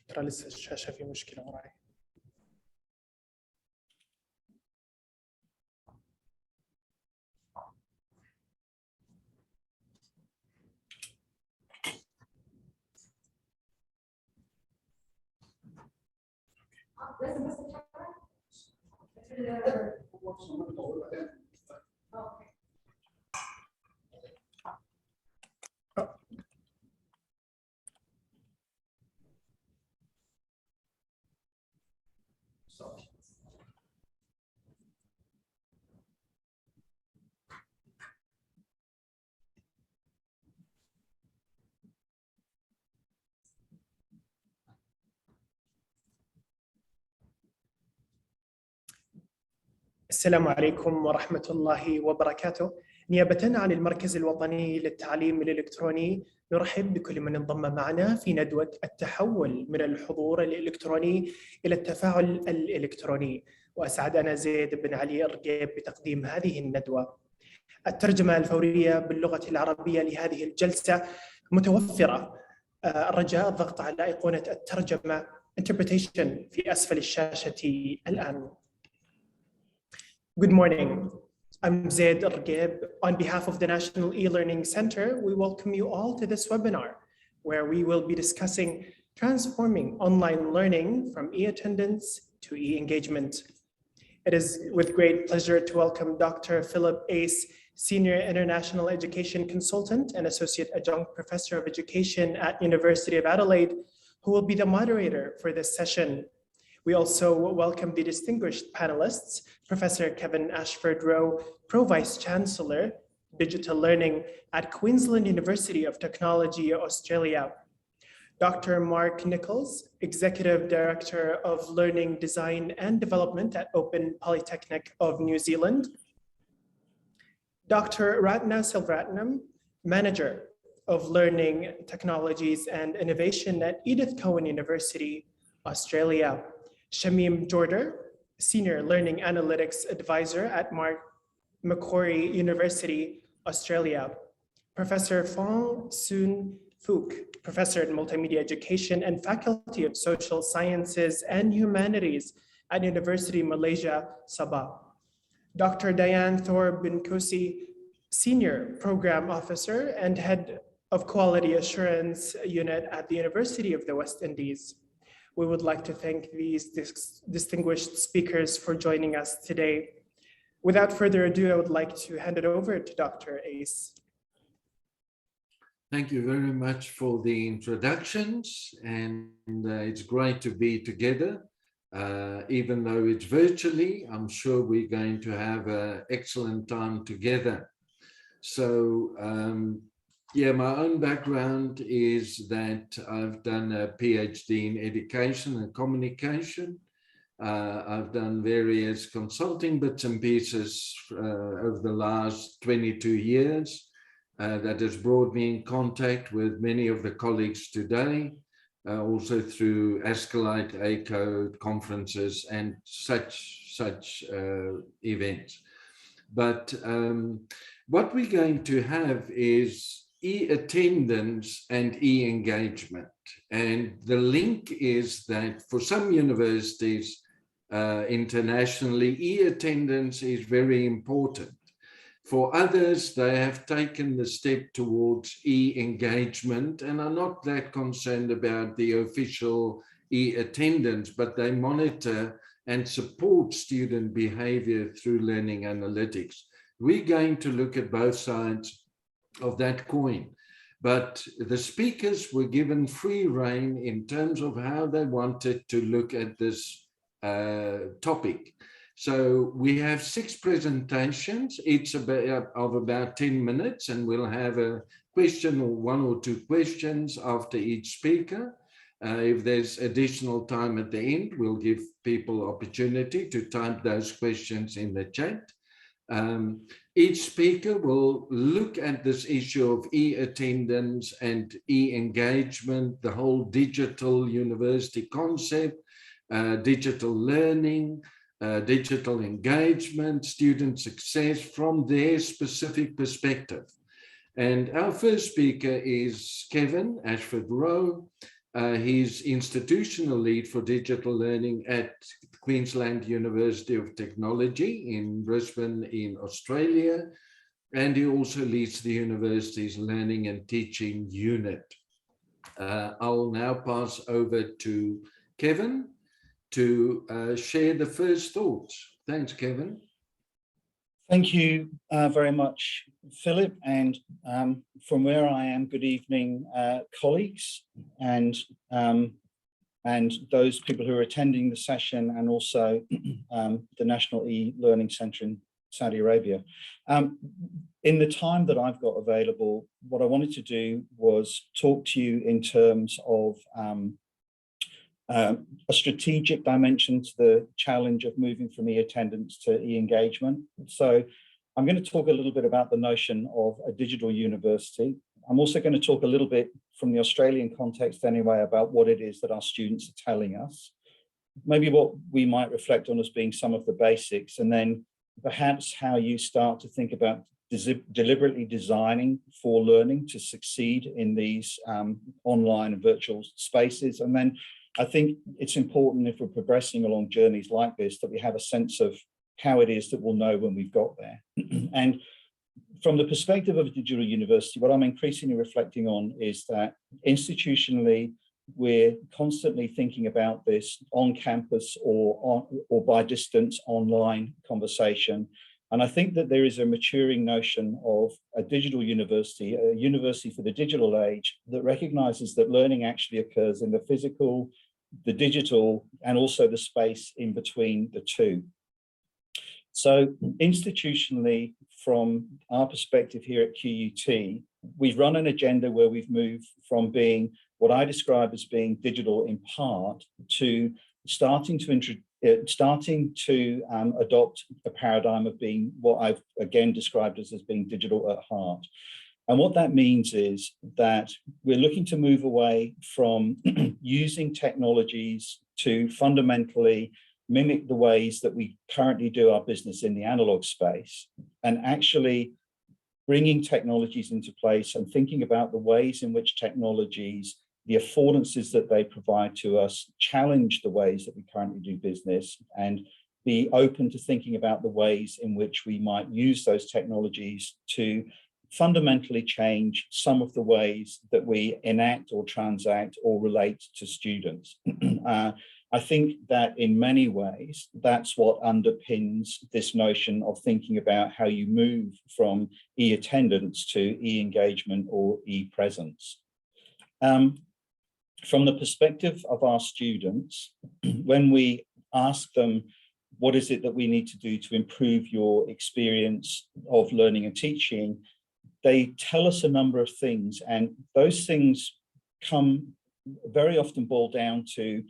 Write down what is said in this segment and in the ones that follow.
ترى لسه الشاشة في مشكلة وراي. السلام عليكم ورحمة الله وبركاته. نيابة عن المركز الوطني للتعليم الإلكتروني نرحب بكل من انضم معنا في ندوة التحول من الحضور الإلكتروني إلى التفاعل الإلكتروني، وأسعد أنا زيد بن علي الرقيب بتقديم هذه الندوة. الترجمة الفورية باللغة العربية لهذه الجلسة متوفرة. الرجاء الضغط على أيقونة الترجمة Interpretation في أسفل الشاشة الآن. Good morning. I'm Zaid Argib. On behalf of the National E-Learning Center, we welcome you all to this webinar, where we will be discussing transforming online learning from e-attendance to e-engagement. It is with great pleasure to welcome Dr. Philip Ace, Senior International Education Consultant and Associate Adjunct Professor of Education at University of Adelaide, who will be the moderator for this session. We also welcome the distinguished panelists, Professor Kevin Ashford-Rowe, Pro Vice-Chancellor, Digital Learning at Queensland University of Technology, Australia, Dr. Mark Nichols, Executive Director of Learning Design and Development at Open Polytechnic of New Zealand, Dr. Ratna Silvaratnam, Manager of Learning Technologies and Innovation at Edith Cowan University, Australia, Shamim Jorder, Senior Learning Analytics Advisor at Macquarie University, Australia, Professor Fong Soon Phuc, Professor in Multimedia Education and Faculty of Social Sciences and Humanities at University Malaysia, Sabah, Dr. Diane Thor Binkosi, Senior Program Officer and Head of Quality Assurance Unit at the University of the West Indies. We would like to thank these distinguished speakers for joining us today. Without further ado, I would like to hand it over to Dr. Ace. Thank you very much for the introductions, and it's great to be together. Even though it's virtually, I'm sure we're going to have an excellent time together. So, yeah, my own background is that I've done a PhD in education and communication. I've done various consulting bits and pieces over the last 22 years that has brought me in contact with many of the colleagues today, also through Escalate, ACODE, conferences and such events. But what we're going to have is e-attendance and e-engagement. And the link is that for some universities internationally, e-attendance is very important. For others, they have taken the step towards e-engagement and are not that concerned about the official e-attendance, but they monitor and support student behavior through learning analytics. We're going to look at both sides of that coin, but the speakers were given free rein in terms of how they wanted to look at this topic. So we have 6 presentations, each of about 10 minutes, and we'll have a question or 1 or 2 questions after each speaker. If there's additional time at the end, we'll give people opportunity to type those questions in the chat. Each speaker will look at this issue of e-attendance and e-engagement, the whole digital university concept, digital learning, digital engagement, student success from their specific perspective. And our first speaker is Kevin Ashford-Rowe. He's institutional lead for digital learning at Queensland University of Technology in Brisbane in Australia. And he also leads the university's learning and teaching unit. I'll now pass over to Kevin to share the first thoughts. Thanks, Kevin. Thank you very much, Philip. And from where I am, good evening, colleagues and those people who are attending the session, and also the National E-Learning Centre in Saudi Arabia. In the time that I've got available, what I wanted to do was talk to you in terms of a strategic dimension to the challenge of moving from e-attendance to e-engagement. So I'm going to talk a little bit about the notion of a digital university. I'm also going to talk a little bit from the Australian context anyway about what it is that our students are telling us, maybe what we might reflect on as being some of the basics, and then perhaps how you start to think about deliberately designing for learning to succeed in these online and virtual spaces. And then I think it's important, if we're progressing along journeys like this, that we have a sense of how it is that we'll know when we've got there. And from the perspective of a digital university, what I'm increasingly reflecting on is that institutionally, we're constantly thinking about this on campus or by distance online conversation. And I think that there is a maturing notion of a digital university, a university for the digital age, that recognizes that learning actually occurs in the physical, the digital, and also the space in between the two. So institutionally, from our perspective here at QUT, we've run an agenda where we've moved from being what I describe as being digital in part to starting to adopt a paradigm of being what I've again described as being digital at heart. And what that means is that we're looking to move away from using technologies to fundamentally mimic the ways that we currently do our business in the analog space, and actually bringing technologies into place and thinking about the ways in which technologies, the affordances that they provide to us, challenge the ways that we currently do business, and be open to thinking about the ways in which we might use those technologies to fundamentally change some of the ways that we enact or transact or relate to students. I think that in many ways, that's what underpins this notion of thinking about how you move from e-attendance to e-engagement or e-presence. From the perspective of our students, when we ask them, what is it that we need to do to improve your experience of learning and teaching, they tell us a number of things, and those things come very often boil down to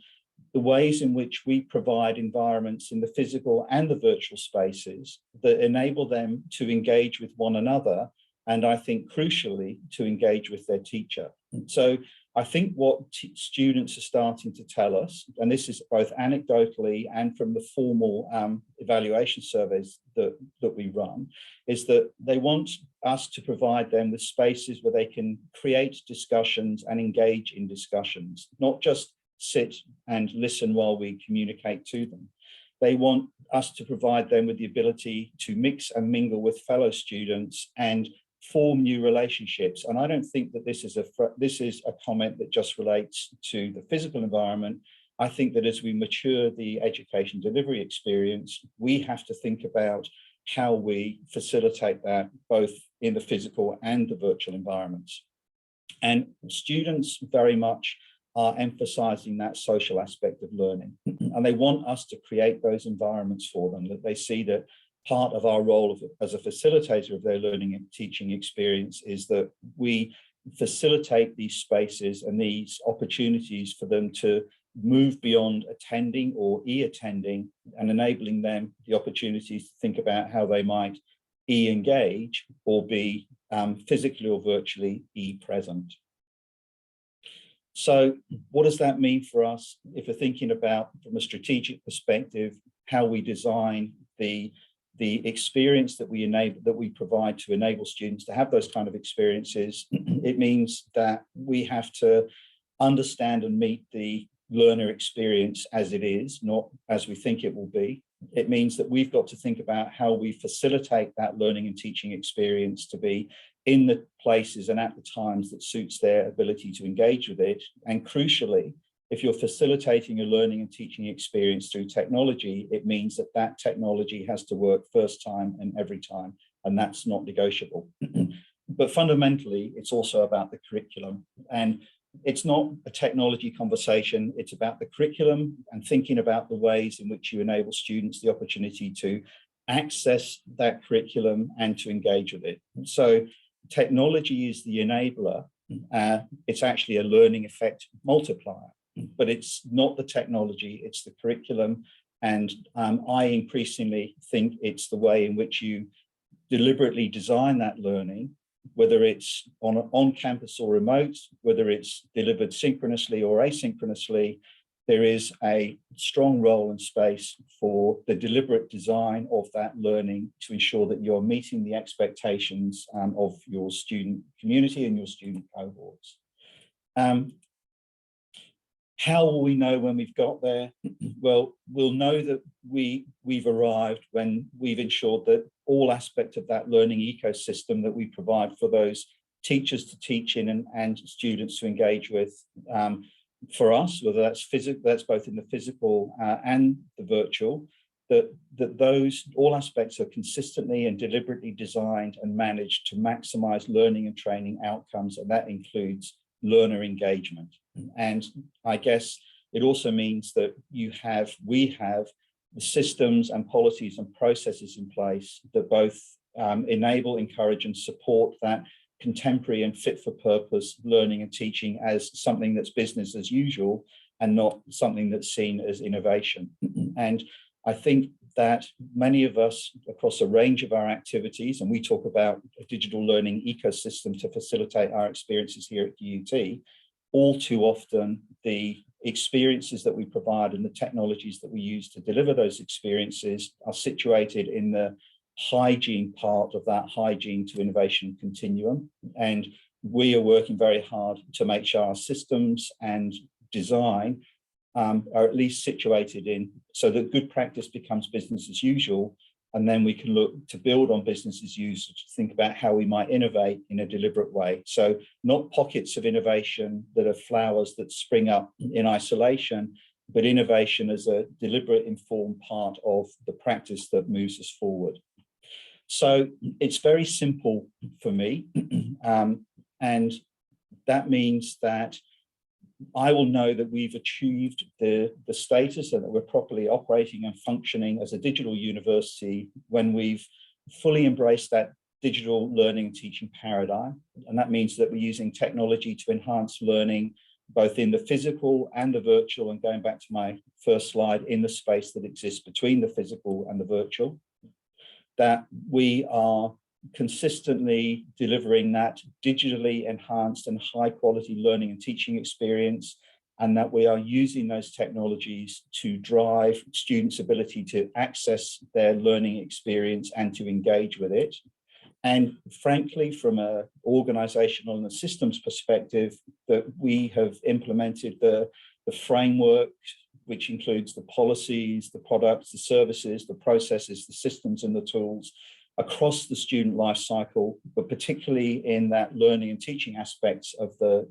the ways in which we provide environments in the physical and the virtual spaces that enable them to engage with one another, and I think crucially to engage with their teacher. So I think what students are starting to tell us, and this is both anecdotally and from the formal evaluation surveys that we run, is that they want us to provide them with spaces where they can create discussions and engage in discussions, not just sit and listen while we communicate to them. They want us to provide them with the ability to mix and mingle with fellow students and form new relationships. And I don't think that this is a comment that just relates to the physical environment. I think that as we mature the education delivery experience, we have to think about how we facilitate that both in the physical and the virtual environments. And students very much are emphasizing that social aspect of learning. And they want us to create those environments for them, that they see that part of our role as a facilitator of their learning and teaching experience is that we facilitate these spaces and these opportunities for them to move beyond attending or e-attending, and enabling them the opportunities to think about how they might e-engage or be physically or virtually e-present. So what does that mean for us if we're thinking about, from a strategic perspective, how we design the experience that we provide to enable students to have those kind of experiences? It means that we have to understand and meet the learner experience as it is, not as we think it will be. It means that we've got to think about how we facilitate that learning and teaching experience to be in the places and at the times that suits their ability to engage with it. And crucially, if you're facilitating a learning and teaching experience through technology, it means that that technology has to work first time and every time, and that's not negotiable. But fundamentally, it's also about the curriculum. And it's not a technology conversation, it's about the curriculum and thinking about the ways in which you enable students the opportunity to access that curriculum and to engage with it. So technology is the enabler. It's actually a learning effect multiplier, but it's not the technology, it's the curriculum. And I increasingly think it's the way in which you deliberately design that learning, whether it's on campus or remote, whether it's delivered synchronously or asynchronously. There is a strong role and space for the deliberate design of that learning to ensure that you're meeting the expectations of your student community and your student cohorts. How will we know when we've got there? Well, we'll know that we've arrived when we've ensured that all aspects of that learning ecosystem that we provide for those teachers to teach in and students to engage with, for us, whether that's both in the physical and the virtual, that those all aspects are consistently and deliberately designed and managed to maximize learning and training outcomes, and that includes learner engagement. And I guess it also means that we have the systems and policies and processes in place that both enable, encourage, and support that contemporary and fit for purpose learning and teaching as something that's business as usual and not something that's seen as innovation. And I think that many of us across a range of our activities, and we talk about a digital learning ecosystem to facilitate our experiences here at UT, all too often the experiences that we provide and the technologies that we use to deliver those experiences are situated in the hygiene part of that hygiene to innovation continuum. And we are working very hard to make sure our systems and design are at least situated in so that good practice becomes business as usual. And then we can look to build on business as usual to think about how we might innovate in a deliberate way. So not pockets of innovation that are flowers that spring up in isolation, but innovation as a deliberate, informed part of the practice that moves us forward. So it's very simple for me. And that means that I will know that we've achieved the status and that we're properly operating and functioning as a digital university when we've fully embraced that digital learning and teaching paradigm. And that means that we're using technology to enhance learning, both in the physical and the virtual, and going back to my first slide, in the space that exists between the physical and the virtual. That we are consistently delivering that digitally enhanced and high quality learning and teaching experience, and that we are using those technologies to drive students' ability to access their learning experience and to engage with it. And frankly, from an organizational and a systems perspective, that we have implemented the framework, which includes the policies, the products, the services, the processes, the systems and the tools across the student life cycle, but particularly in that learning and teaching aspects of the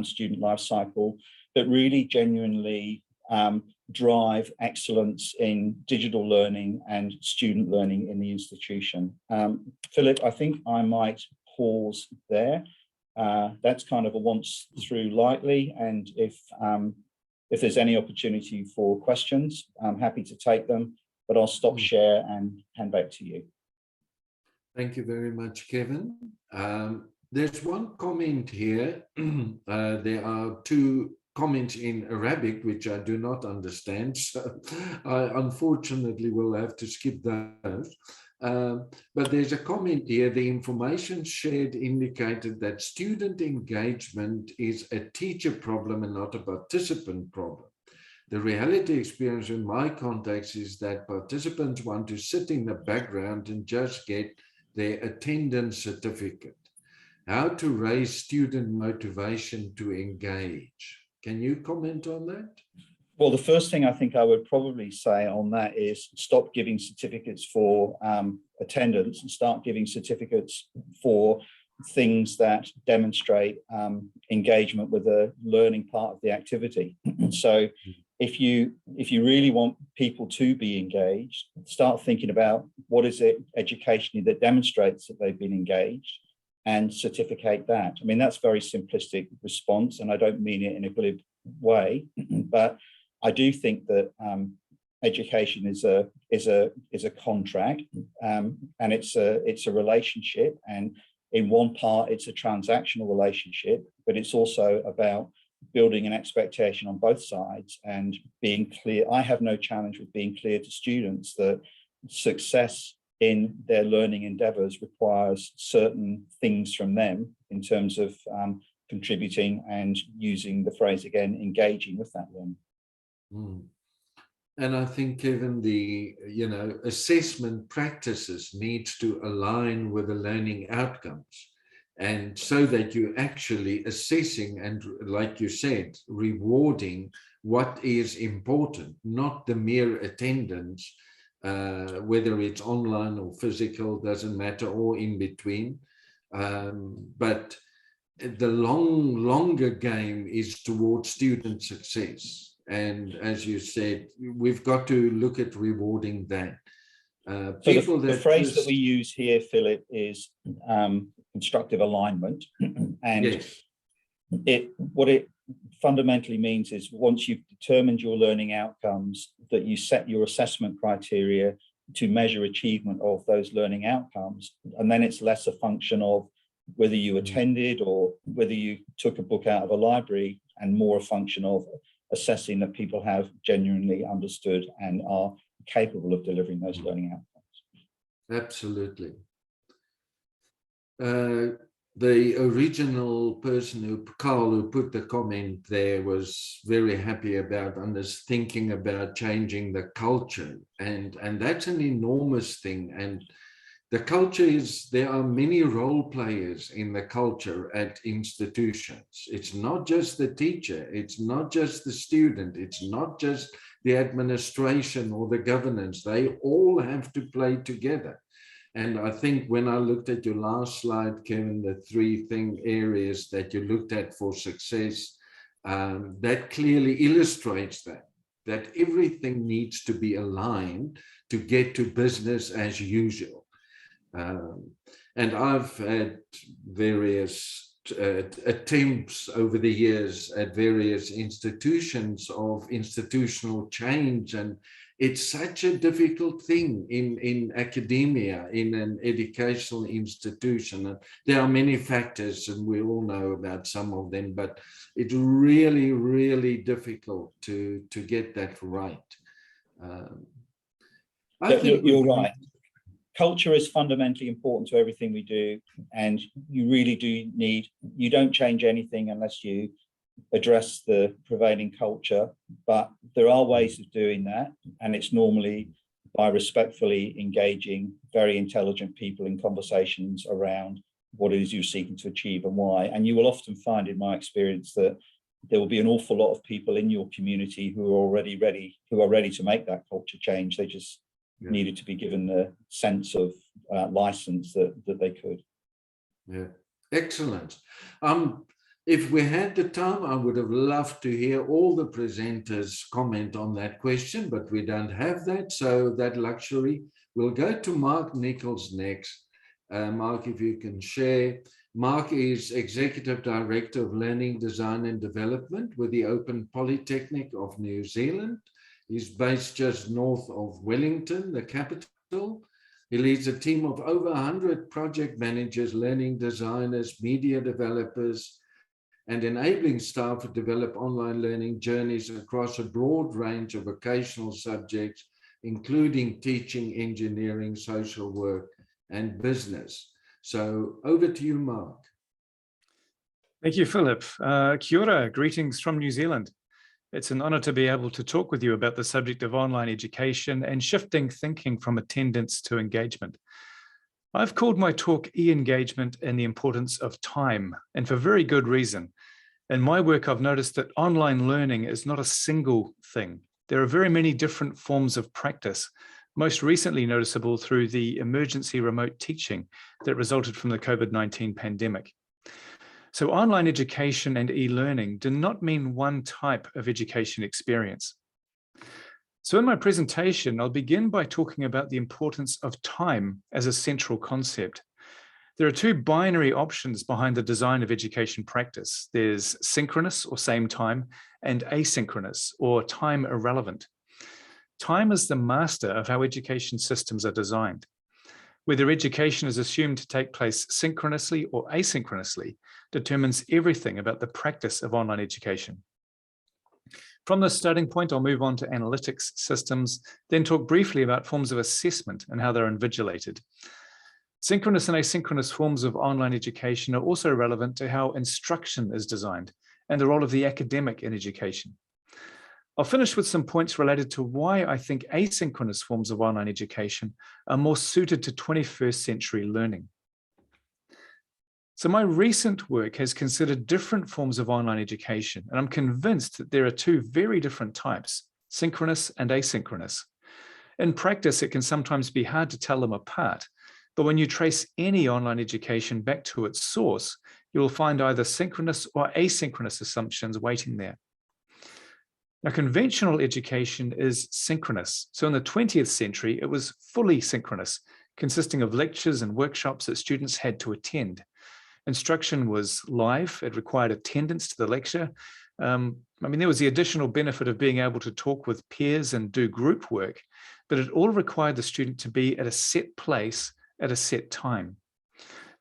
student life cycle that really genuinely drive excellence in digital learning and student learning in the institution. Philip, I think I might pause there. That's kind of a once through lightly, and if there's any opportunity for questions, I'm happy to take them, but I'll stop share and hand back to you. Thank you very much, Kevin. There's one comment here. There are two comments in Arabic, which I do not understand, so I unfortunately will have to skip those. But there's a comment here: the information shared indicated that student engagement is a teacher problem and not a participant problem. The reality experience in my context is that participants want to sit in the background and just get their attendance certificate. How to raise student motivation to engage? Can you comment on that? Well, the first thing I think I would probably say on that is stop giving certificates for attendance and start giving certificates for things that demonstrate engagement with the learning part of the activity. So if you really want people to be engaged, start thinking about what is it educationally that demonstrates that they've been engaged and certificate that. I mean, that's very simplistic response, and I don't mean it in a glib way, but I do think that education is a contract, and it's a relationship, and in one part it's a transactional relationship, but it's also about building an expectation on both sides and being clear. I have no challenge with being clear to students that success in their learning endeavors requires certain things from them in terms of contributing and, using the phrase again, engaging with that learning. And I think, Kevin, the assessment practices needs to align with the learning outcomes, and so that you're actually assessing and, like you said, rewarding what is important, not the mere attendance, whether it's online or physical, doesn't matter, or in between. But the longer game is towards student success. And as you said, we've got to look at rewarding that. So the phrase that we use here, Philip, is constructive alignment. And yes, what it fundamentally means is once you've determined your learning outcomes, that you set your assessment criteria to measure achievement of those learning outcomes. And then it's less a function of whether you attended or whether you took a book out of a library, and more a function of assessing that people have genuinely understood and are capable of delivering those learning outcomes. Absolutely. The original person, Carl, who put the comment there, was very happy about us thinking about changing the culture, and that's an enormous thing. And the culture is, there are many role players in the culture at institutions. It's not just the teacher, it's not just the student, it's not just the administration or the governance. They all have to play together. And I think when I looked at your last slide, Kevin, the three areas that you looked at for success, that clearly illustrates that everything needs to be aligned to get to business as usual. And I've had various attempts over the years at various institutions of institutional change, and it's such a difficult thing in academia, in an educational institution. And there are many factors, and we all know about some of them, but it's really, really difficult to get that right. I think you're right. Culture is fundamentally important to everything we do, and you really do need, you don't change anything unless you address the prevailing culture, but there are ways of doing that, and it's normally by respectfully engaging very intelligent people in conversations around what it is you're seeking to achieve and why. And you will often find, in my experience, that there will be an awful lot of people in your community who are already ready, who are ready to make that culture change. They just needed to be given the sense of license that they could. Yeah, excellent. If we had the time, I would have loved to hear all the presenters comment on that question, but we don't have that, so that luxury. We'll go to Mark Nichols next. Mark, if you can share. Mark is Executive Director of Learning, Design and Development with the Open Polytechnic of New Zealand. He's based just north of Wellington, the capital. He leads a team of over 100 project managers, learning designers, media developers, and enabling staff to develop online learning journeys across a broad range of vocational subjects, including teaching, engineering, social work, and business. So over to you, Mark. Thank you, Philip. Kia ora, greetings from New Zealand. It's an honor to be able to talk with you about the subject of online education and shifting thinking from attendance to engagement. I've called my talk E-Engagement and the Importance of Time, and for very good reason. In my work, I've noticed that online learning is not a single thing. There are very many different forms of practice, most recently noticeable through the emergency remote teaching that resulted from the COVID-19 pandemic. So online education and e-learning do not mean one type of education experience. So in my presentation, I'll begin by talking about the importance of time as a central concept. There are two binary options behind the design of education practice. There's synchronous or same time and asynchronous or time irrelevant. Time is the master of how education systems are designed. Whether education is assumed to take place synchronously or asynchronously determines everything about the practice of online education. From this starting point, I'll move on to analytics systems, then talk briefly about forms of assessment and how they're invigilated. Synchronous and asynchronous forms of online education are also relevant to how instruction is designed and the role of the academic in education. I'll finish with some points related to why I think asynchronous forms of online education are more suited to 21st century learning. So my recent work has considered different forms of online education, and I'm convinced that there are two very different types, synchronous and asynchronous. In practice, it can sometimes be hard to tell them apart, but when you trace any online education back to its source, you will find either synchronous or asynchronous assumptions waiting there. Now, conventional education is synchronous. So in the 20th century, it was fully synchronous, consisting of lectures and workshops that students had to attend. Instruction was live. It required attendance to the lecture. There was the additional benefit of being able to talk with peers and do group work, but it all required the student to be at a set place at a set time.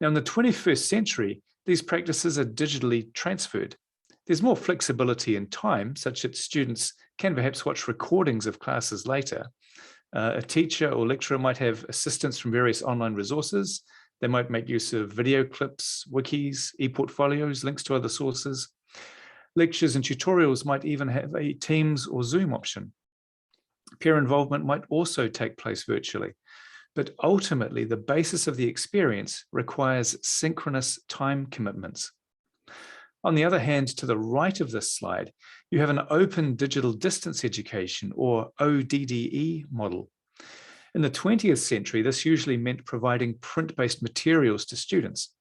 Now, in the 21st century, these practices are digitally transferred. There's more flexibility in time, such that students can perhaps watch recordings of classes later. A teacher or lecturer might have assistance from various online resources. They might make use of video clips, wikis, e-portfolios, links to other sources. Lectures and tutorials might even have a Teams or Zoom option. Peer involvement might also take place virtually. But ultimately, the basis of the experience requires synchronous time commitments. On the other hand, to the right of this slide, you have an open digital distance education, or ODDE model. In the 20th century, this usually meant providing print-based materials to students.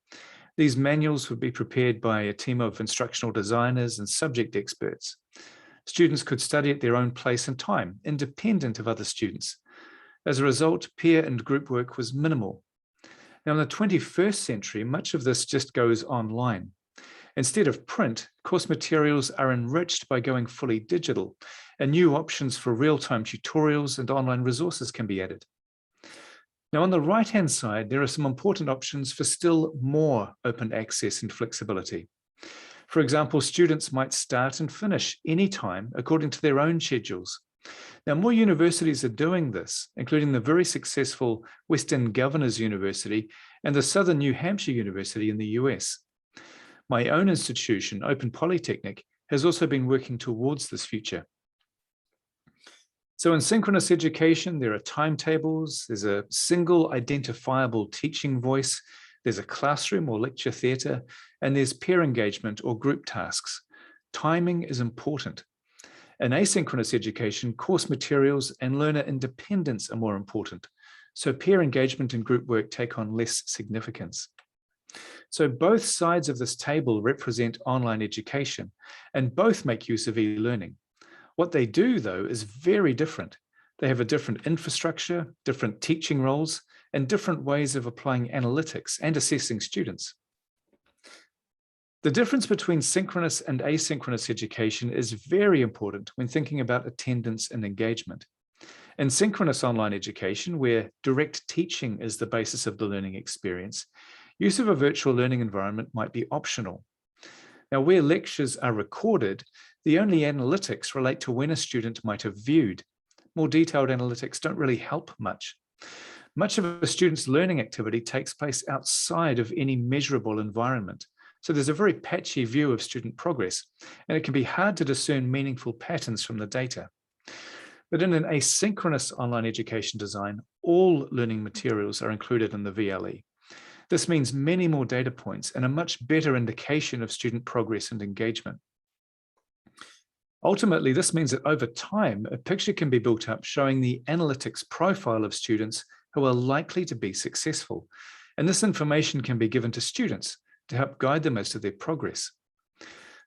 These manuals would be prepared by a team of instructional designers and subject experts. Students could study at their own place and time, independent of other students. As a result, peer and group work was minimal. Now, in the 21st century, much of this just goes online. Instead of print, course materials are enriched by going fully digital, and new options for real-time tutorials and online resources can be added. Now, on the right-hand side, there are some important options for still more open access and flexibility. For example, students might start and finish anytime according to their own schedules. Now, more universities are doing this, including the very successful Western Governors University and the Southern New Hampshire University in the US. My own institution, Open Polytechnic, has also been working towards this future. So in synchronous education, there are timetables, there's a single identifiable teaching voice, there's a classroom or lecture theatre, and there's peer engagement or group tasks. Timing is important. In asynchronous education, course materials and learner independence are more important, so peer engagement and group work take on less significance. So both sides of this table represent online education, and both make use of e-learning. What they do, though, is very different. They have a different infrastructure, different teaching roles, and different ways of applying analytics and assessing students. The difference between synchronous and asynchronous education is very important when thinking about attendance and engagement. In synchronous online education, where direct teaching is the basis of the learning experience, use of a virtual learning environment might be optional. Now, where lectures are recorded, the only analytics relate to when a student might have viewed. More detailed analytics don't really help much. Much of a student's learning activity takes place outside of any measurable environment. So there's a very patchy view of student progress, and it can be hard to discern meaningful patterns from the data. But in an asynchronous online education design, all learning materials are included in the VLE. This means many more data points and a much better indication of student progress and engagement. Ultimately, this means that over time, a picture can be built up showing the analytics profile of students who are likely to be successful. And this information can be given to students to help guide them as to their progress.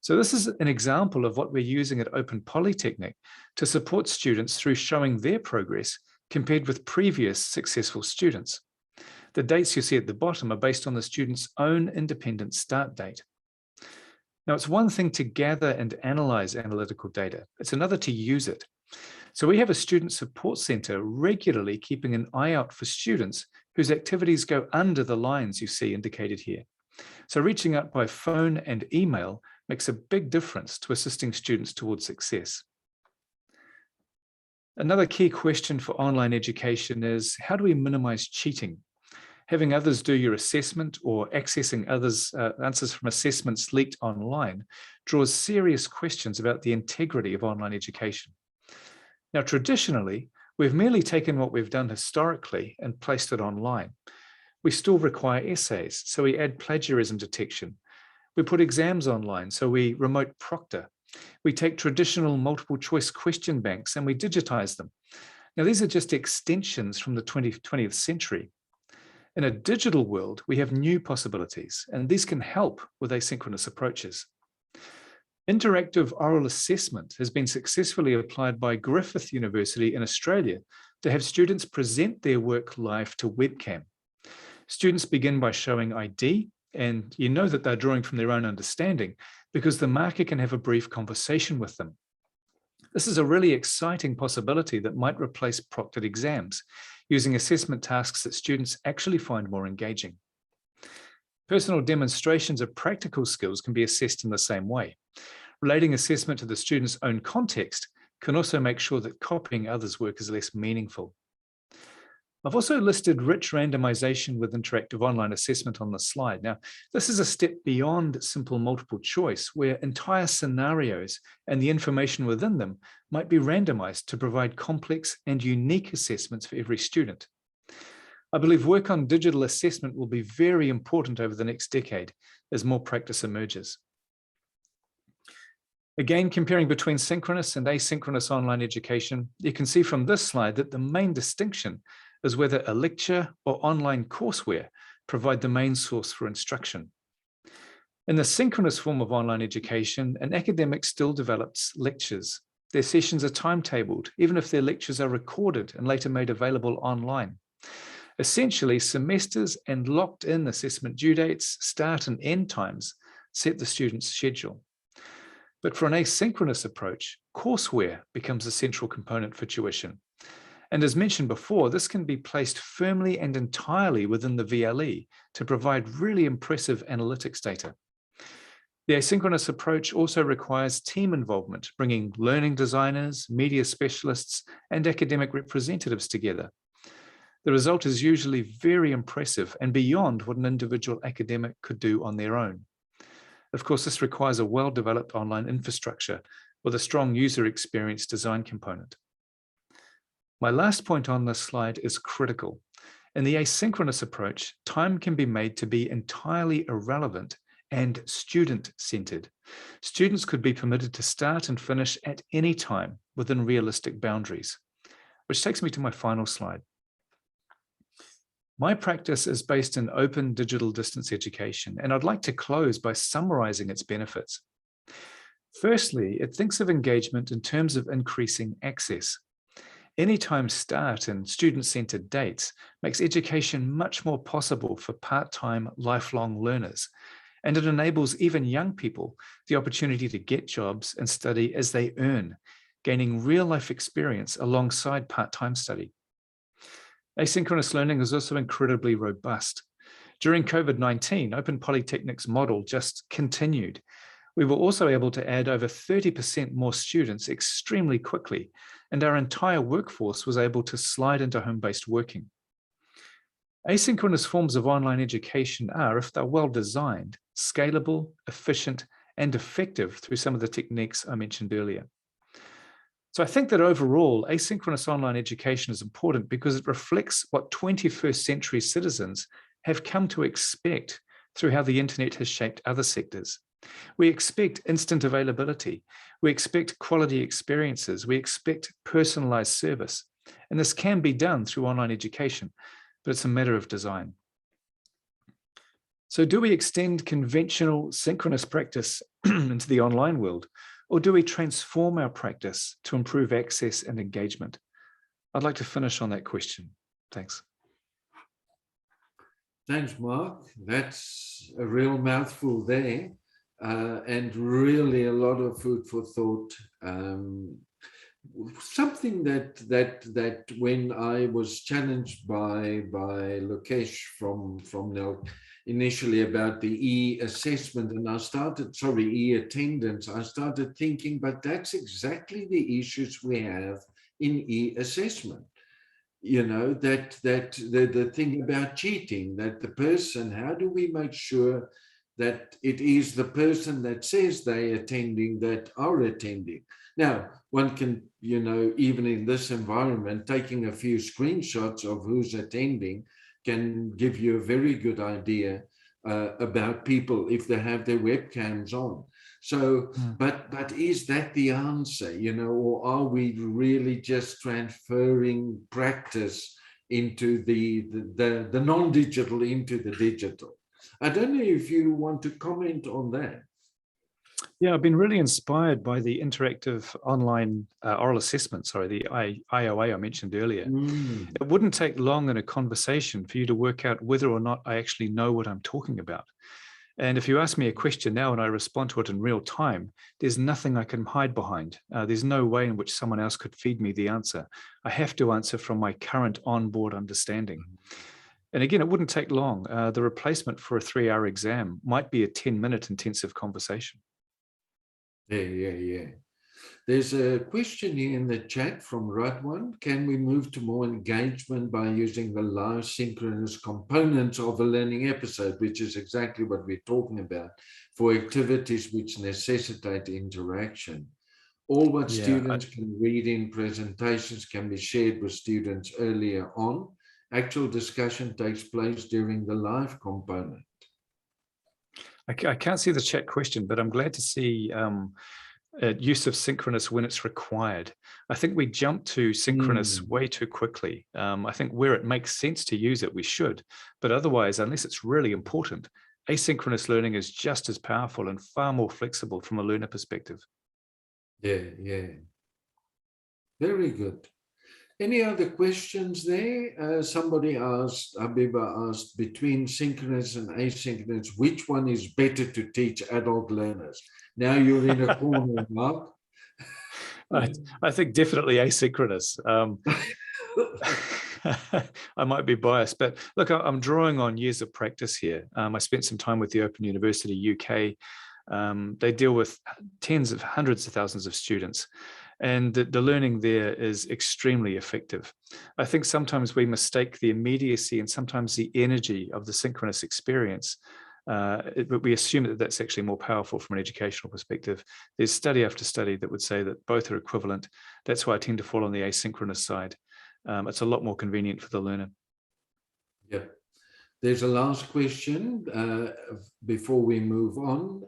So this is an example of what we're using at Open Polytechnic to support students through showing their progress compared with previous successful students. The dates you see at the bottom are based on the student's own independent start date. Now, it's one thing to gather and analyze analytical data. It's another to use it. So we have a student support center regularly keeping an eye out for students whose activities go under the lines you see indicated here. So reaching out by phone and email makes a big difference to assisting students towards success. Another key question for online education is, how do we minimize cheating? Having others do your assessment or accessing others' answers from assessments leaked online draws serious questions about the integrity of online education. Now, traditionally, we've merely taken what we've done historically and placed it online. We still require essays, so we add plagiarism detection. We put exams online, so we remote proctor. We take traditional multiple choice question banks and we digitize them. Now, these are just extensions from the 20th century. In a digital world, we have new possibilities, and these can help with asynchronous approaches. Interactive oral assessment has been successfully applied by Griffith University in Australia to have students present their work live to webcam. Students begin by showing ID, and you know that they're drawing from their own understanding because the marker can have a brief conversation with them. This is a really exciting possibility that might replace proctored exams, using assessment tasks that students actually find more engaging. Personal demonstrations of practical skills can be assessed in the same way. Relating assessment to the student's own context can also make sure that copying others' work is less meaningful. I've also listed rich randomization with interactive online assessment on the slide. Now, this is a step beyond simple multiple choice, where entire scenarios and the information within them might be randomized to provide complex and unique assessments for every student. I believe work on digital assessment will be very important over the next decade as more practice emerges. Again, comparing between synchronous and asynchronous online education, you can see from this slide that the main distinction is whether a lecture or online courseware provide the main source for instruction. In the synchronous form of online education, an academic still develops lectures. Their sessions are timetabled, even if their lectures are recorded and later made available online. Essentially, semesters and locked-in assessment due dates, start and end times set the student's schedule. But for an asynchronous approach, courseware becomes a central component for tuition. And as mentioned before, this can be placed firmly and entirely within the VLE to provide really impressive analytics data. The asynchronous approach also requires team involvement, bringing learning designers, media specialists, and academic representatives together. The result is usually very impressive and beyond what an individual academic could do on their own. Of course, this requires a well-developed online infrastructure with a strong user experience design component. My last point on this slide is critical. In the asynchronous approach, time can be made to be entirely irrelevant and student-centered. Students could be permitted to start and finish at any time within realistic boundaries, which takes me to my final slide. My practice is based in open digital distance education, and I'd like to close by summarizing its benefits. Firstly, it thinks of engagement in terms of increasing access. Anytime start and student-centered dates makes education much more possible for part-time, lifelong learners, and it enables even young people the opportunity to get jobs and study as they earn, gaining real-life experience alongside part-time study. Asynchronous learning is also incredibly robust. During COVID-19, Open Polytechnic's model just continued. We were also able to add over 30% more students extremely quickly, and our entire workforce was able to slide into home-based working. Asynchronous forms of online education are, if they're well designed, scalable, efficient, and effective through some of the techniques I mentioned earlier. So I think that overall, asynchronous online education is important because it reflects what 21st century citizens have come to expect through how the internet has shaped other sectors. We expect instant availability. We expect quality experiences. We expect personalized service. And this can be done through online education, but it's a matter of design. So do we extend conventional synchronous practice into the online world, or do we transform our practice to improve access and engagement? I'd like to finish on that question. Thanks. Thanks, Mark. That's a real mouthful there, and really a lot of food for thought. Something that when I was challenged by Lokesh from NELC initially about the e-assessment, and e-attendance, I started thinking, but that's exactly the issues we have in e-assessment. You know, that the thing about cheating, that the person, how do we make sure that it is the person that says they're attending that are attending? Now, one can, you know, even in this environment, taking a few screenshots of who's attending can give you a very good idea about people if they have their webcams on. So, but is that the answer, you know, or are we really just transferring practice into the non-digital into the digital? I don't know if you want to comment on that. Yeah, I've been really inspired by the interactive online oral assessment, the IOA I mentioned earlier. It wouldn't take long in a conversation for you to work out whether or not I actually know what I'm talking about. And if you ask me a question now and I respond to it in real time, there's nothing I can hide behind. There's no way in which someone else could feed me the answer. I have to answer from my current onboard understanding. And again, it wouldn't take long. The replacement for a 3-hour exam might be a 10-minute intensive conversation. Yeah. There's a question here in the chat from Radwan. Can we move to more engagement by using the live synchronous components of a learning episode, which is exactly what we're talking about, for activities which necessitate interaction? All what students can read in presentations can be shared with students earlier on. Actual discussion takes place during the live component. I can't see the chat question, but I'm glad to see use of synchronous when it's required. I think we jump to synchronous way too quickly. I think where it makes sense to use it, we should. But otherwise, unless it's really important, asynchronous learning is just as powerful and far more flexible from a learner perspective. Yeah. Very good. Any other questions there? Somebody asked, Abiba asked, between synchronous and asynchronous, which one is better to teach adult learners? Now you're in a corner, Mark. I think definitely asynchronous. I might be biased, but look, I'm drawing on years of practice here. I spent some time with the Open University UK. They deal with hundreds of thousands of students. And the learning there is extremely effective. I think sometimes we mistake the immediacy and sometimes the energy of the synchronous experience. But we assume that that's actually more powerful from an educational perspective. There's study after study that would say that both are equivalent. That's why I tend to fall on the asynchronous side. It's a lot more convenient for the learner. Yeah. There's a last question before we move on.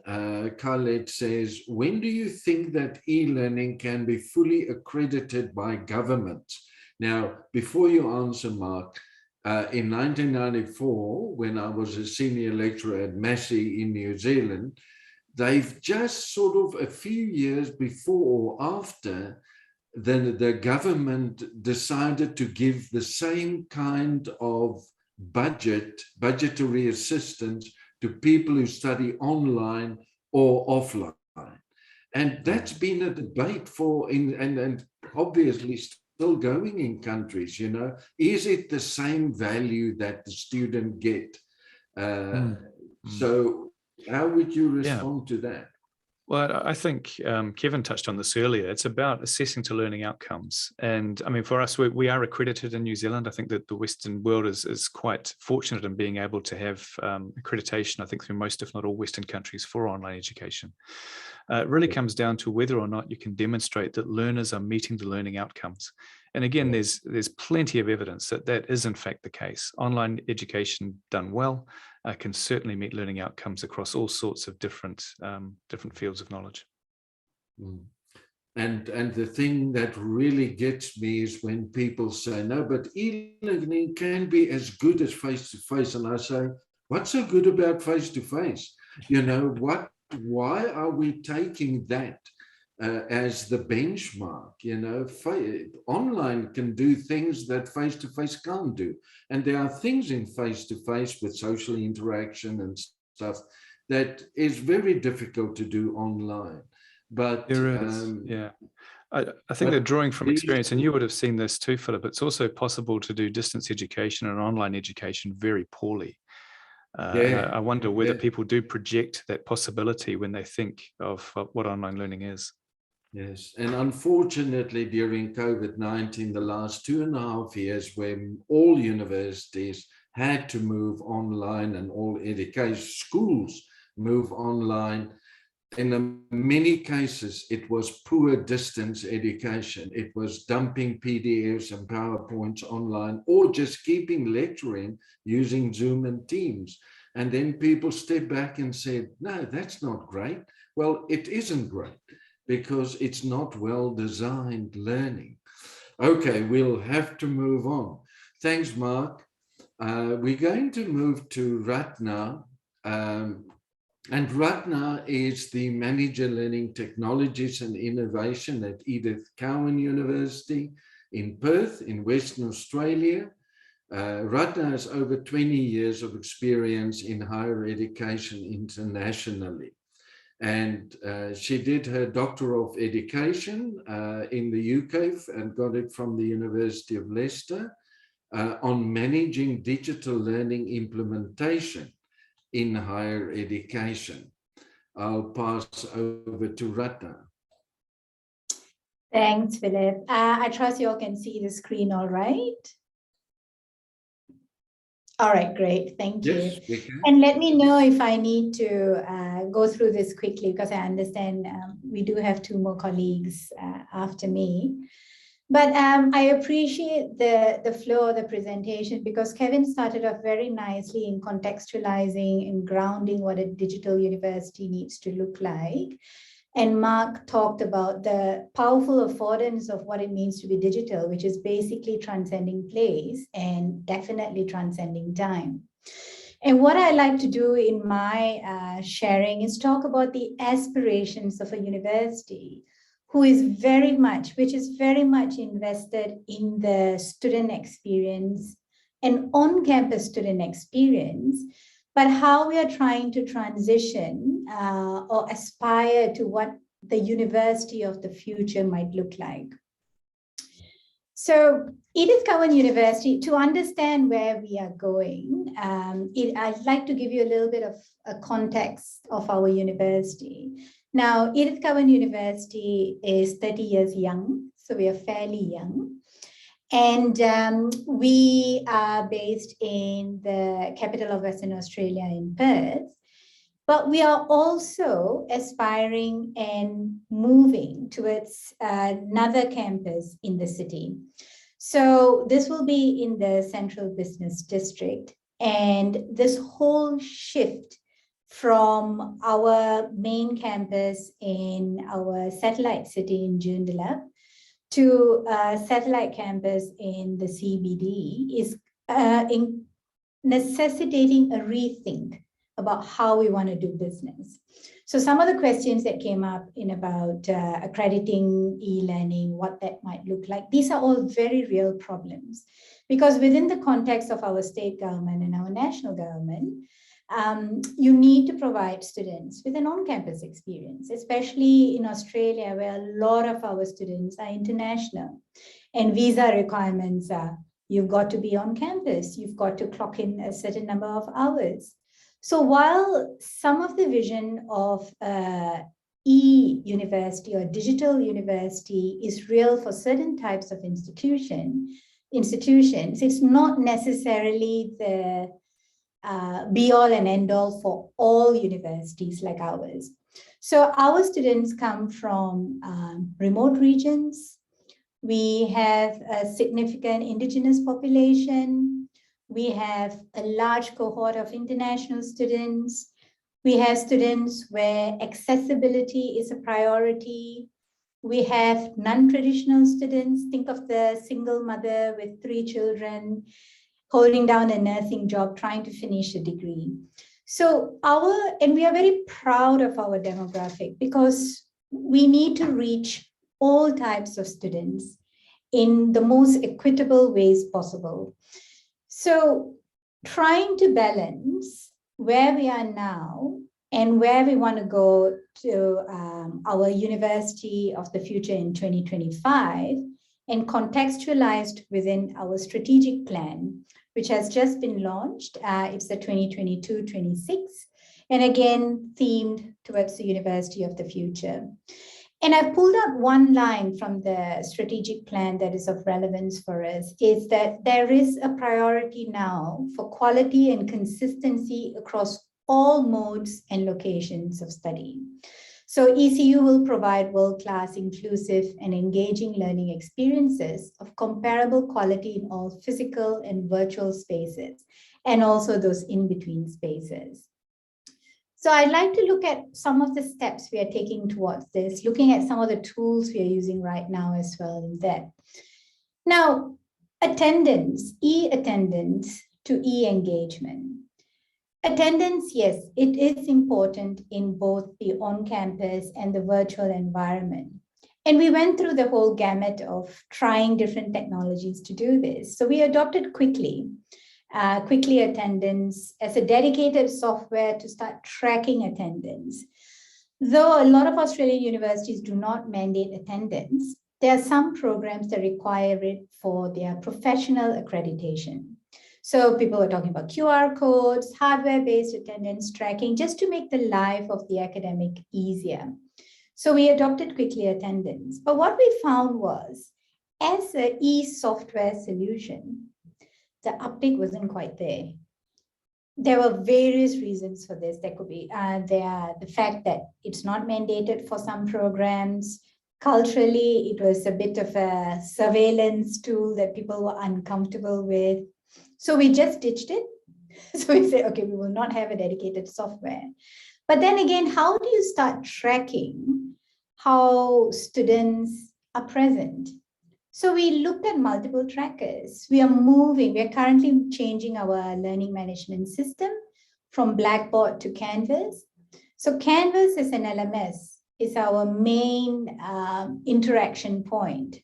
Khaled says, when do you think that e-learning can be fully accredited by government? Now, before you answer, Mark, in 1994, when I was a senior lecturer at Massey in New Zealand, they've just sort of a few years before or after, the government decided to give the same kind of budgetary assistance to people who study online or offline. And that's been a debate and obviously still going in countries, you know. Is it the same value that the student get? So how would you respond to that? Well, I think Kevin touched on this earlier. It's about assessing to learning outcomes. And I mean, for us, we are accredited in New Zealand. I think that the Western world is quite fortunate in being able to have accreditation, I think, through most, if not all, Western countries for online education. It really comes down to whether or not you can demonstrate that learners are meeting the learning outcomes. And again, there's plenty of evidence that that is in fact the case. Online education done well can certainly meet learning outcomes across all sorts of different fields of knowledge. And the thing that really gets me is when people say, no, but e-learning can be as good as face-to-face. And I say, what's so good about face-to-face? You know, why are we taking that as the benchmark? You know, online can do things that face-to-face can't do. And there are things in face-to-face with social interaction and stuff that is very difficult to do online. But there is, yeah. I think they're drawing from experience, and you would have seen this too, Philip. It's also possible to do distance education and online education very poorly. I wonder whether people do project that possibility when they think of what online learning is. Yes, and unfortunately during COVID-19, the last 2.5 years, when all universities had to move online and all education schools move online, in many cases, it was poor distance education. It was dumping PDFs and PowerPoints online or just keeping lecturing using Zoom and Teams. And then people stepped back and said, no, that's not great. Well, it isn't great because it's not well-designed learning. Okay, we'll have to move on. Thanks, Mark. We're going to move to Ratna. And Ratna is the Manager Learning Technologies and Innovation at Edith Cowan University in Perth in Western Australia. Ratna has over 20 years of experience in higher education internationally. And she did her Doctor of Education in the UK and got it from the University of Leicester on managing digital learning implementation in higher education. I'll pass over to Ratna. Thanks, Philip. I trust you all can see the screen all right. All right, great, thank you. Yes, we can. And let me know if I need to go through this quickly, because I understand we do have 2 more colleagues after me. But I appreciate the flow of the presentation, because Kevin started off very nicely in contextualizing and grounding what a digital university needs to look like. And Mark talked about the powerful affordance of what it means to be digital, which is basically transcending place and definitely transcending time. And what I like to do in my sharing is talk about the aspirations of a university which is very much invested in the student experience and on-campus student experience, but how we are trying to transition or aspire to what the university of the future might look like. So Edith Cowan University, to understand where we are going, I'd like to give you a little bit of a context of our university. Now, Edith Cowan University is 30 years young, so we are fairly young. And we are based in the capital of Western Australia in Perth, but we are also aspiring and moving towards another campus in the city. So this will be in the Central Business District, and this whole shift from our main campus in our satellite city in Joondalup to a satellite campus in the CBD is necessitating a rethink about how we want to do business. So some of the questions that came up in about accrediting e-learning, what that might look like, these are all very real problems, because within the context of our state government and our national government, you need to provide students with an on-campus experience, especially in Australia, where a lot of our students are international. And visa requirements are, you've got to be on campus, you've got to clock in a certain number of hours. So while some of the vision of e-university or digital university is real for certain types of institutions. It's not necessarily the be all and end all for all universities like ours. So our students come from remote regions. We have a significant indigenous population. We have a large cohort of international students. We have students where accessibility is a priority. We have non-traditional students. Think of the single mother with 3 children holding down a nursing job, trying to finish a degree. So we are very proud of our demographic because we need to reach all types of students in the most equitable ways possible. So trying to balance where we are now and where we want to go to our University of the Future in 2025 and contextualized within our strategic plan, which has just been launched. It's the 2022-26, and again, themed towards the University of the Future. And I've pulled out one line from the strategic plan that is of relevance for us, is that there is a priority now for quality and consistency across all modes and locations of study. So ECU will provide world-class, inclusive, and engaging learning experiences of comparable quality in all physical and virtual spaces, and also those in-between spaces. So I'd like to look at some of the steps we are taking towards this, looking at some of the tools we are using right now as well in that. Now, attendance, e-attendance to e-engagement. Attendance, yes, it is important in both the on-campus and the virtual environment. And we went through the whole gamut of trying different technologies to do this. So we adopted Quickly Attendance as a dedicated software to start tracking attendance. Though a lot of Australian universities do not mandate attendance, there are some programs that require it for their professional accreditation. So people are talking about QR codes, hardware-based attendance tracking, just to make the life of the academic easier. So we adopted Quickly Attendance. But what we found was, as an e-software solution, the uptake wasn't quite there. There were various reasons for this. There could be the fact that it's not mandated for some programs. Culturally, it was a bit of a surveillance tool that people were uncomfortable with. So we just ditched it. So we said, okay, we will not have a dedicated software. But then again, how do you start tracking how students are present? So we looked at multiple trackers. We are currently changing our learning management system from Blackboard to Canvas. So Canvas as an LMS is our main interaction point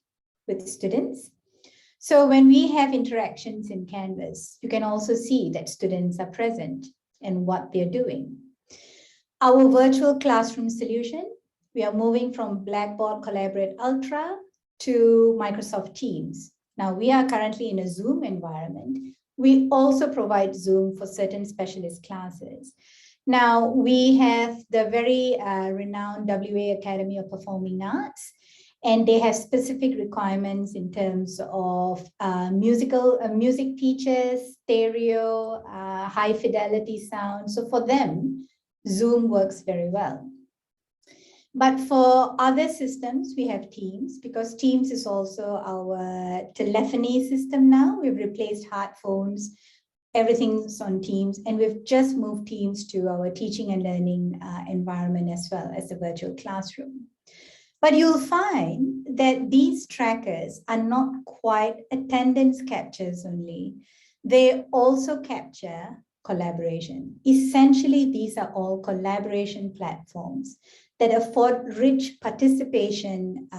with students. So when we have interactions in Canvas, you can also see that students are present and what they're doing. Our virtual classroom solution, we are moving from Blackboard Collaborate Ultra to Microsoft Teams. Now we are currently in a Zoom environment. We also provide Zoom for certain specialist classes. Now we have the very renowned WA Academy of Performing Arts, and they have specific requirements in terms of music teachers, stereo, high fidelity sound. So for them, Zoom works very well. But for other systems, we have Teams, because Teams is also our telephony system now. We've replaced hard phones, everything's on Teams, and we've just moved Teams to our teaching and learning environment as well as the virtual classroom. But you'll find that these trackers are not quite attendance captures only. They also capture collaboration. Essentially, these are all collaboration platforms that afford rich participation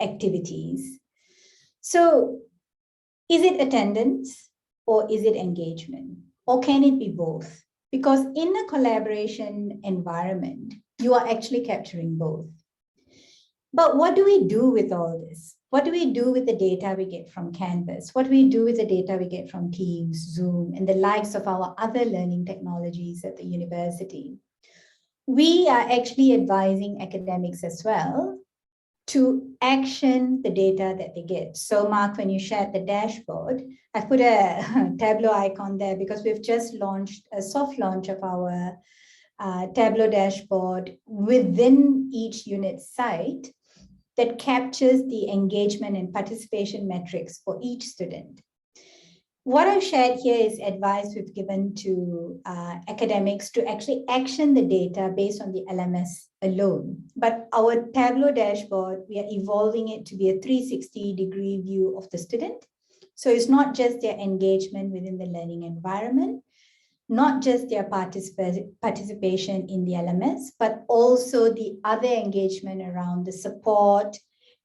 activities. So is it attendance or is it engagement? Or can it be both? Because in a collaboration environment, you are actually capturing both. But what do we do with all this? What do we do with the data we get from Canvas? What do we do with the data we get from Teams, Zoom, and the likes of our other learning technologies at the university? we are actually advising academics as well to action the data that they get. So Mark, when you shared the dashboard, I put a Tableau icon there because we've just launched a soft launch of our Tableau dashboard within each unit site that captures the engagement and participation metrics for each student. What I've shared here is advice we've given to academics to actually action the data based on the LMS alone. But our Tableau dashboard, we are evolving it to be a 360-degree view of the student. So it's not just their engagement within the learning environment, not just their participation in the LMS, but also the other engagement around the support,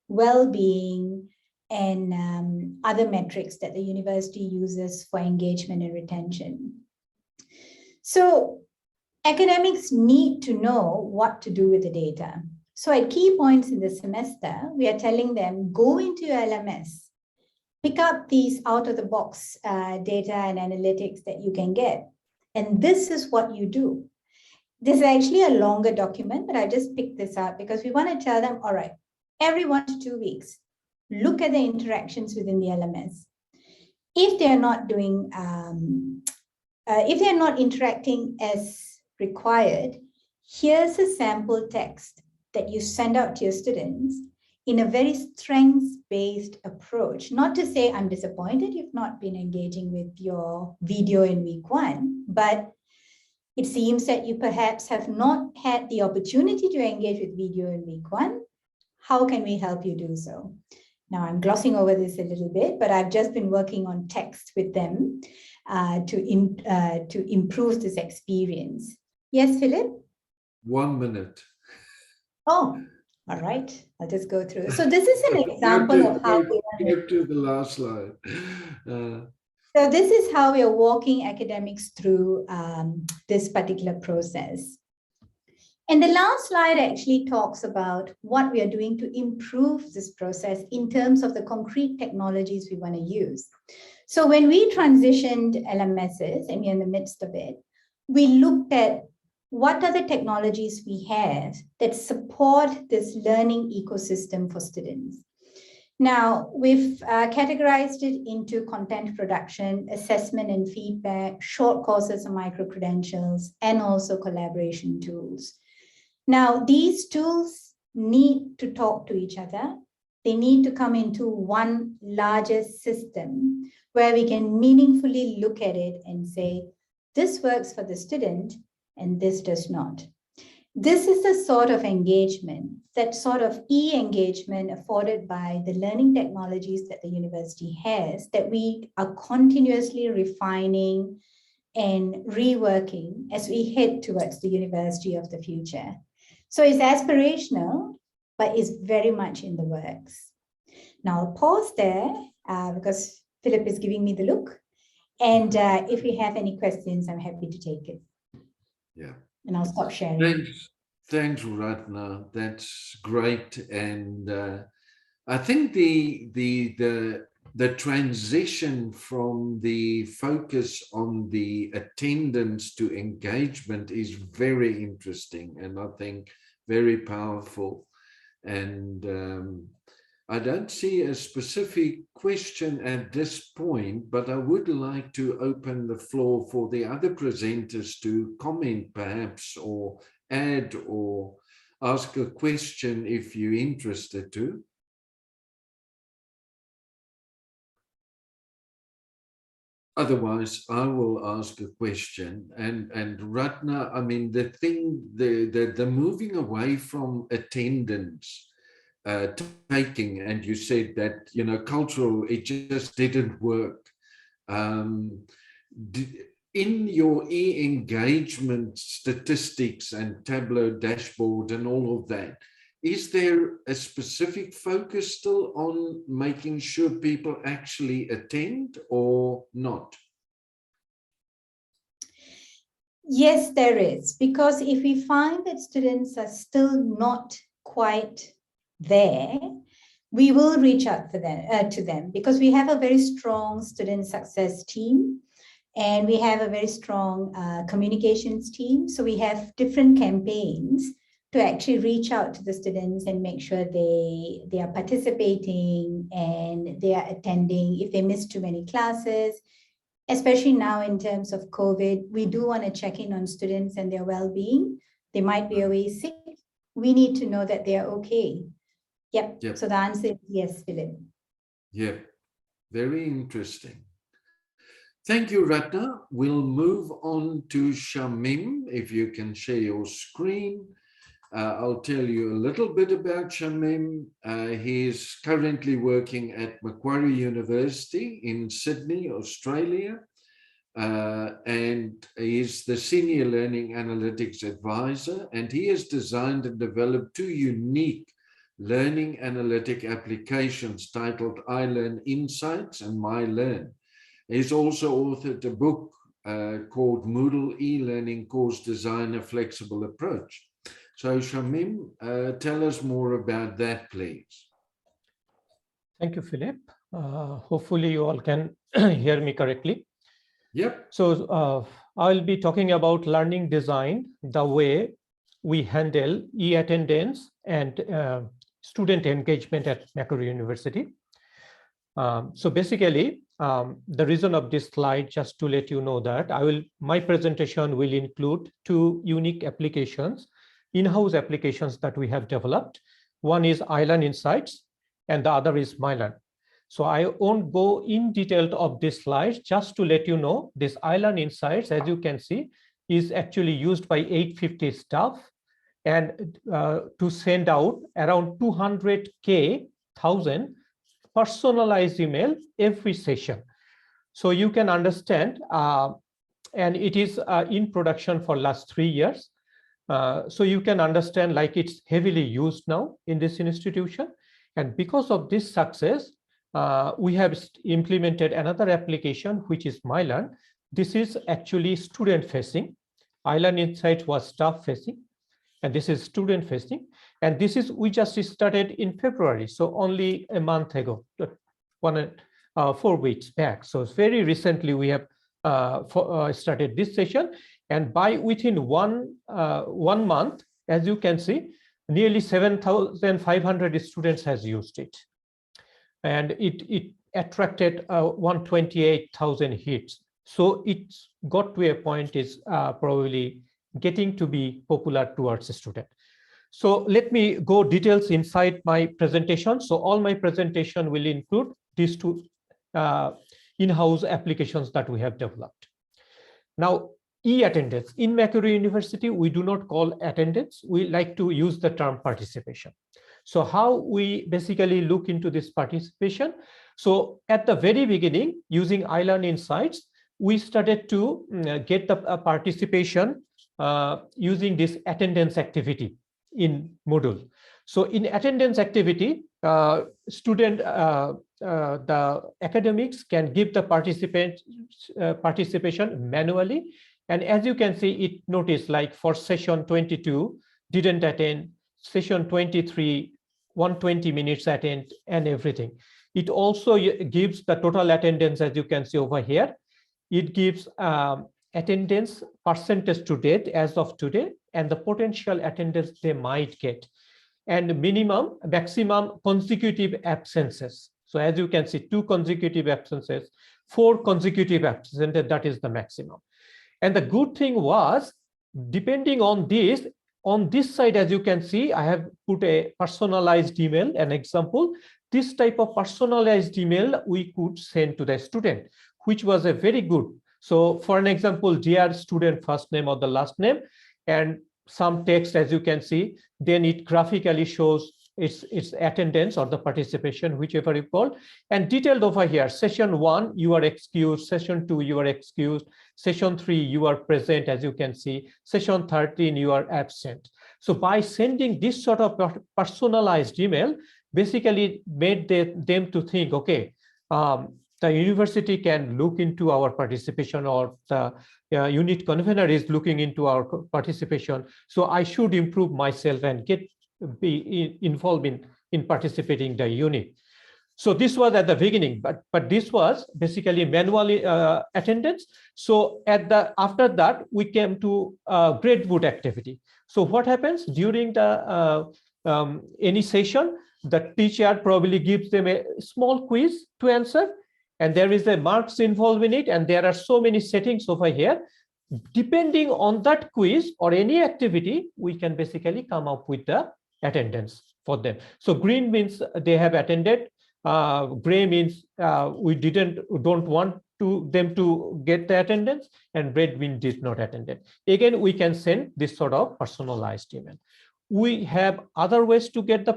well-being, and other metrics that the university uses for engagement and retention. So academics need to know what to do with the data. So at key points in the semester, we are telling them, go into your LMS, pick up these out-of-the-box data and analytics that you can get. And this is what you do. This is actually a longer document, but I just picked this up because we want to tell them, all right, every 1 to 2 weeks, look at the interactions within the LMS. If they're not doing, if they're not interacting as required, here's a sample text that you send out to your students in a very strengths-based approach. Not to say I'm disappointed you've not been engaging with your video in week 1, but it seems that you perhaps have not had the opportunity to engage with video in week 1. How can we help you do so? Now I'm glossing over this a little bit, but I've just been working on text with them to improve this experience. Yes, Philip? 1 minute. Oh, all right. I'll just go through. So this is an example of how we go to the last slide. So this is how we are walking academics through this particular process. And the last slide actually talks about what we are doing to improve this process in terms of the concrete technologies we want to use. So when we transitioned LMSs, and we're in the midst of it, we looked at what are the technologies we have that support this learning ecosystem for students. Now, we've categorized it into content production, assessment and feedback, short courses and micro-credentials, and also collaboration tools. Now, these tools need to talk to each other. They need to come into one larger system where we can meaningfully look at it and say, this works for the student and this does not. This is the sort of engagement, that sort of e-engagement afforded by the learning technologies that the university has, that we are continuously refining and reworking as we head towards the university of the future. So it's aspirational, but it's very much in the works. Now I'll pause there because Philip is giving me the look. And if we have any questions, I'm happy to take it. Yeah. And I'll stop sharing. Thanks, Ratna. That's great. And I think the transition from the focus on the attendance to engagement is very interesting and I think very powerful. And I don't see a specific question at this point, but I would like to open the floor for the other presenters to comment perhaps, or add or ask a question if you're interested to. Otherwise, I will ask a question. And Ratna, I mean, the moving away from attendance, taking, and you said that, you know, cultural, it just didn't work. In your e-engagement statistics and Tableau dashboard and all of that, is there a specific focus still on making sure people actually attend or not? Yes, there is, because if we find that students are still not quite there, we will reach out to them because we have a very strong student success team. And we have a very strong communications team. So we have different campaigns to actually reach out to the students and make sure they are participating and they are attending if they miss too many classes. Especially now in terms of COVID, we do want to check in on students and their well-being. They might be away sick. We need to know that they are okay. Yep. So the answer is yes, Philip. Yeah, very interesting. Thank you, Ratna. We'll move on to Shamim, if you can share your screen. I'll tell you a little bit about Shamim. He's currently working at Macquarie University in Sydney, Australia. And he's the Senior Learning Analytics Advisor. And he has designed and developed two unique learning analytic applications titled iLearn Insights and MyLearn. He's also authored a book called Moodle e-learning course design, a flexible approach. So Shamim, tell us more about that, please. Thank you, Philip. Hopefully you all can hear me correctly. Yep. So I'll be talking about learning design, the way we handle e-attendance and student engagement at Macquarie University. So basically, the reason of this slide, just to let you know that my presentation will include two unique applications, in-house applications that we have developed. One is iLearn Insights and the other is MyLearn. So I won't go in detail of this slide, just to let you know, this iLearn Insights, as you can see, is actually used by 850 staff and to send out around 200,000 personalized email every session. So you can understand, and it is in production for last 3 years. So you can understand, like, it's heavily used now in this institution. And because of this success, we have implemented another application, which is MyLearn. This is actually student facing. iLearn Insights was staff facing, and this is student facing. And this is, we just started in February, so only a month ago, 4 weeks back. So very recently we have started this session, and within one month, as you can see, nearly 7,500 students has used it, and it attracted 128,000 hits. So it got to a point is probably getting to be popular towards the student. So let me go details inside my presentation. So all my presentation will include these two in-house applications that we have developed. Now, e-attendance. In Macquarie University, we do not call attendance. We like to use the term participation. So how we basically look into this participation? So at the very beginning, using iLearn Insights, we started to get the participation using this attendance activity in Moodle. So in attendance activity, the academics can give the participation manually. And as you can see, it noticed, like for session 22, didn't attend, session 23, 120 minutes attend, and everything. It also gives the total attendance, as you can see over here. It gives attendance percentage to date as of today, and the potential attendance they might get, and maximum consecutive absences. So as you can see, 2 consecutive absences, 4 consecutive absences, that is the maximum. And the good thing was, depending on this side, as you can see, I have put a personalized email, an example. This type of personalized email we could send to the student, which was a very good. So for an example, dear student, first name or the last name, and some text, as you can see, then it graphically shows its attendance or the participation, whichever you call, and detailed over here. Session 1, you are excused. Session 2, you are excused. Session 3, you are present, as you can see. Session 13, you are absent. So by sending this sort of personalized email, basically made them to think, okay, the university can look into our participation, or the unit convener is looking into our participation. So I should improve myself and be involved in participating the unit. So this was at the beginning, but this was basically manual attendance. So after that, we came to gradebook activity. So what happens during the any session, the teacher probably gives them a small quiz to answer, and there is a marks involved in it, and there are so many settings over here. Depending on that quiz or any activity, we can basically come up with the attendance for them. So green means they have attended. Gray means we don't want them to get the attendance, and red means did not attend it. Again, we can send this sort of personalized email. We have other ways to get the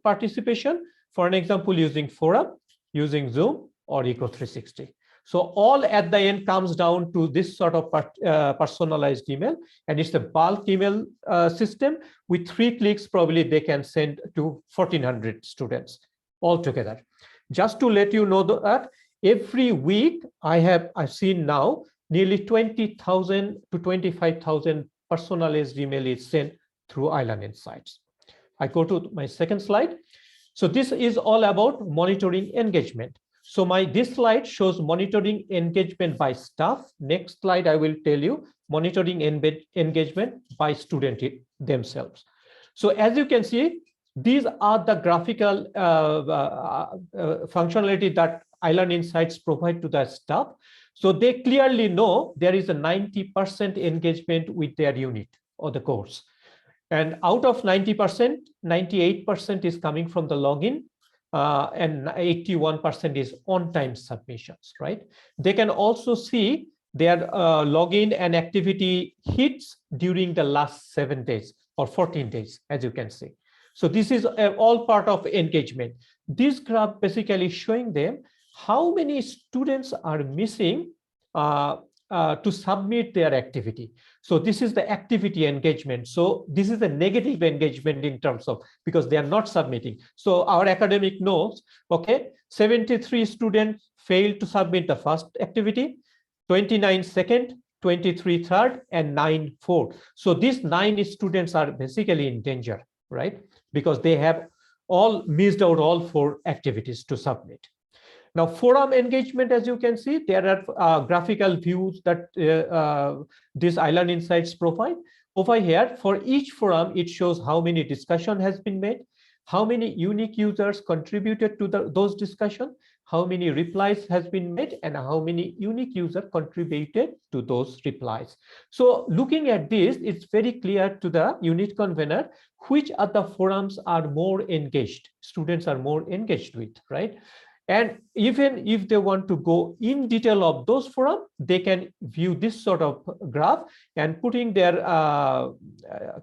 participation. For an example, using forum, using Zoom, or Eco360. So all at the end comes down to this sort of personalized email, and it's a bulk email system. With 3 clicks, probably they can send to 1,400 students altogether. Just to let you know that every week I've seen now nearly 20,000 to 25,000 personalized email is sent through iLearn Insights. I go to my second slide. So this is all about monitoring engagement. So this slide shows monitoring engagement by staff. Next slide, I will tell you monitoring engagement by student themselves. So as you can see, these are the graphical functionality that iLearn Insights provide to the staff. So they clearly know there is a 90% engagement with their unit or the course. And out of 90%, 98% is coming from the login, and 81% is on-time submissions, right? They can also see their login and activity hits during the last 7 days or 14 days, as you can see. So this is all part of engagement. This graph basically showing them how many students are missing to submit their activity. So this is the activity engagement. So this is a negative engagement in terms of, because they are not submitting. So our academic knows, okay, 73 students failed to submit the first activity, 29 second, 23 third, and 9 fourth. So these 9 students are basically in danger, right? Because they have all missed out all 4 activities to submit. Now, forum engagement, as you can see, there are graphical views that this iLearn Insights provide. Over here, for each forum, it shows how many discussion has been made, how many unique users contributed to those discussions, how many replies has been made, and how many unique users contributed to those replies. So looking at this, it's very clear to the unit convener which other forums are more engaged, students are more engaged with, right? And even if they want to go in detail of those forums, they can view this sort of graph, and putting their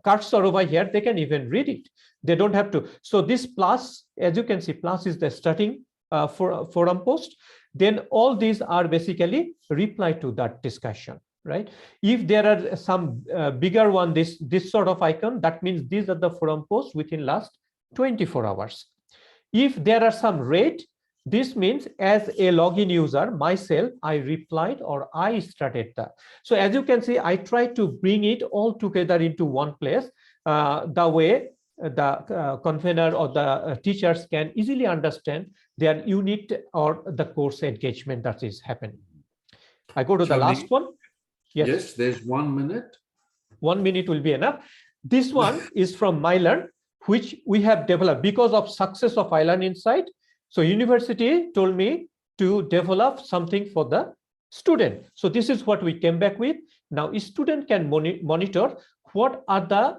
cursor over here, they can even read it. They don't have to. So this plus, as you can see, plus is the starting forum post. Then all these are basically reply to that discussion, right? If there are some bigger one, this sort of icon, that means these are the forum posts within last 24 hours. If there are some red, this means as a login user, myself, I replied or I started that. So as you can see, I try to bring it all together into one place, the way the convener or the teachers can easily understand their unit or the course engagement that is happening. I go to the last one. Yes, there's 1 minute. 1 minute will be enough. This one is from MyLearn, which we have developed because of success of iLearn Insight. So university told me to develop something for the student. So this is what we came back with. Now a student can monitor what are the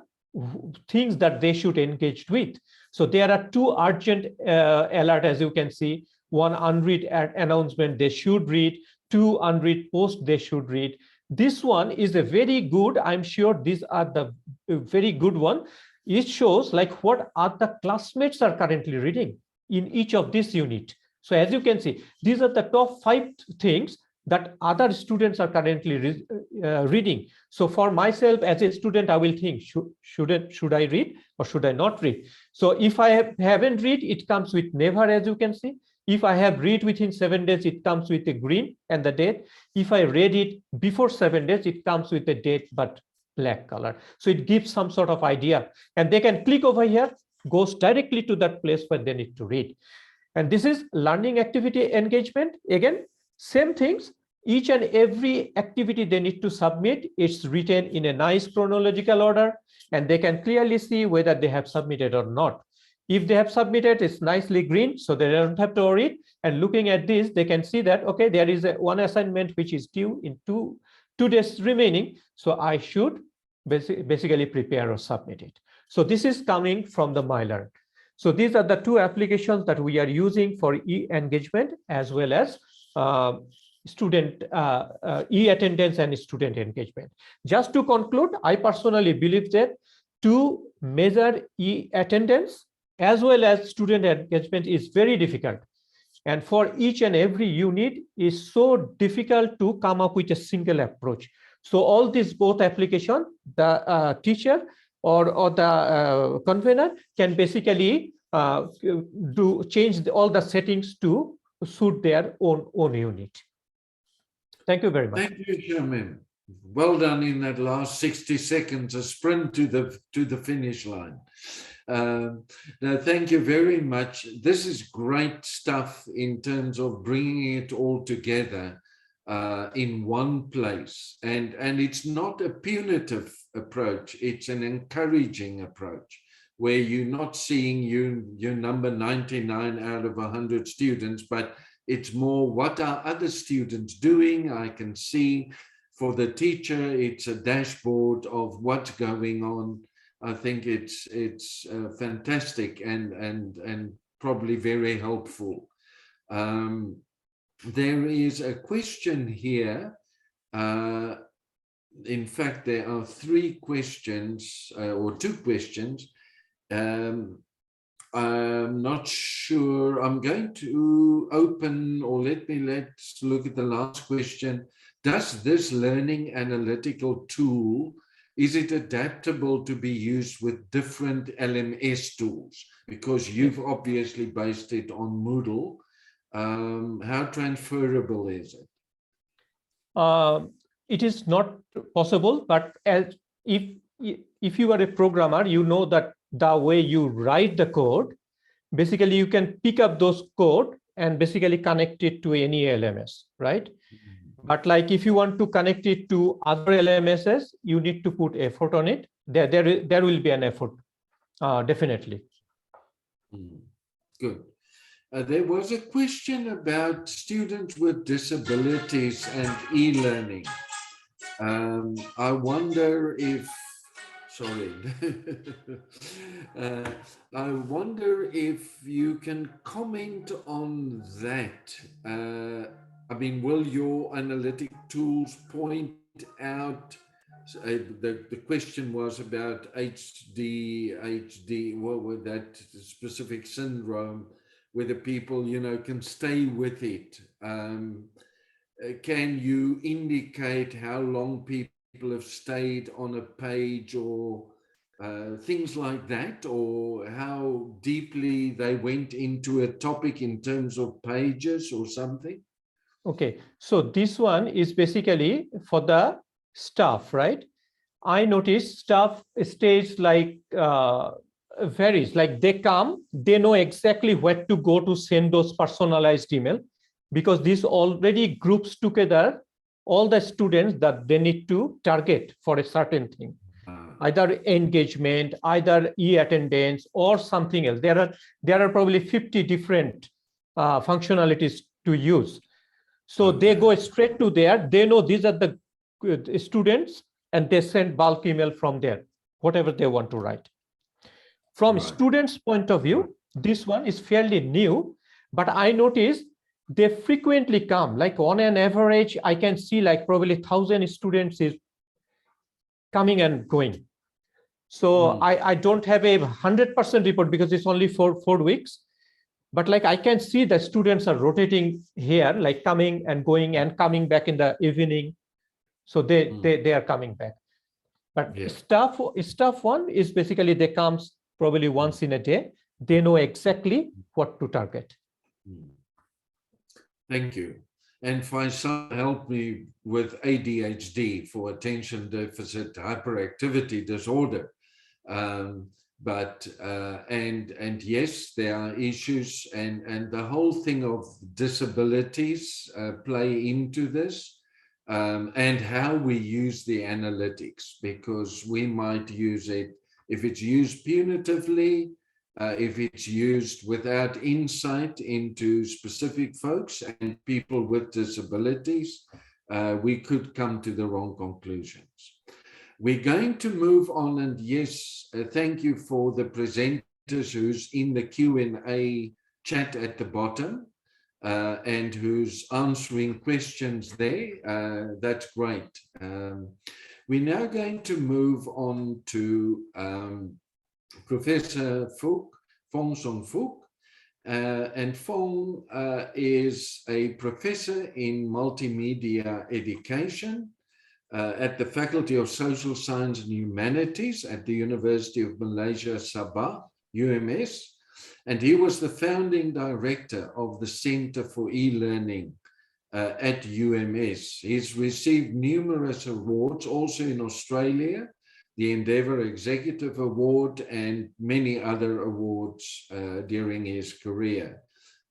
things that they should engage with. So there are 2 urgent alerts, as you can see. 1 unread announcement they should read, 2 unread posts they should read. This one is a very good, I'm sure these are the very good one. It shows like what are the classmates are currently reading in each of this unit. So as you can see, these are the top 5 things that other students are currently reading. So for myself as a student, I will think, should I read or should I not read? So if I haven't read, it comes with never, as you can see. If I have read within 7 days, it comes with a green and the date. If I read it before 7 days, it comes with a date but black color. So it gives some sort of idea, and they can click over here, goes directly to that place where they need to read. And this is learning activity engagement. Again, same things. Each and every activity they need to submit, it's written in a nice chronological order, and they can clearly see whether they have submitted or not. If they have submitted, it's nicely green, so they don't have to worry. And looking at this, they can see that, okay, there is one assignment which is due in two days remaining, so I should basically prepare or submit it. So this is coming from the myLearn. So these are the two applications that we are using for e-engagement as well as student e-attendance and student engagement. Just to conclude, I personally believe that to measure e-attendance as well as student engagement is very difficult. And for each and every unit is so difficult to come up with a single approach. So all these both applications, the teacher or the convener can basically change all the settings to suit their own unit. Thank you very much. Thank you, Shamim. Well done in that last 60 seconds, a sprint to the finish line. No, thank you very much. This is great stuff in terms of bringing it all together in one place. And it's not a punitive approach, it's an encouraging approach, where you're not seeing your number 99 out of 100 students, but it's more, what are other students doing? I can see for the teacher, it's a dashboard of what's going on. I think it's fantastic and probably very helpful. There is a question here. In fact, there are 3 questions or 2 questions. I'm not sure. I'm going to open, or let's look at the last question. Does this learning analytical tool, is it adaptable to be used with different LMS tools? Because you've obviously based it on Moodle. How transferable is it? It is not possible, but if you are a programmer, you know that the way you write the code, basically you can pick up those code and basically connect it to any LMS, right? But like if you want to connect it to other LMSs, you need to put effort on it. There will be an effort, definitely. Good. There was a question about students with disabilities and e-learning. I wonder if, sorry, I wonder if you can comment on that. I mean, will your analytic tools point out, the question was about HD, what was that specific syndrome, whether people, can stay with it. Can you indicate how long people have stayed on a page, or things like that, or how deeply they went into a topic in terms of pages or something? Okay, so this one is basically for the staff, right? I noticed staff stays like varies, like they come, they know exactly where to go to send those personalized email, because this already groups together all the students that they need to target for a certain thing, either engagement, either e-attendance or something else. There are probably 50 different functionalities to use. So they go straight to there. They know these are the students, and they send bulk email from there, whatever they want to write. From students' point of view, this one is fairly new, but I noticed they frequently come, like on an average, I can see like probably 1,000 students is coming and going. So I don't have a 100% report because it's only for 4 weeks. But like I can see the students are rotating here, like coming and going and coming back in the evening. So they are coming back. But staff one is basically they come probably once in a day. They know exactly what to target. Thank you. And Faisal helped me with ADHD, for attention deficit hyperactivity disorder. But and yes, there are issues, and the whole thing of disabilities play into this, and how we use the analytics, because we might use it if it's used punitively, if it's used without insight into specific folks and people with disabilities, we could come to the wrong conclusions. We're going to move on, and yes, thank you for the presenters who's in the Q&A chat at the bottom and who's answering questions there. That's great. We're now going to move on to Professor Fong Song Fook. And Fong is a professor in multimedia education at the Faculty of Social Science and Humanities at the University of Malaysia, Sabah, UMS. And he was the founding director of the Center for E-Learning at UMS. He's received numerous awards also in Australia, the Endeavour Executive Award and many other awards during his career.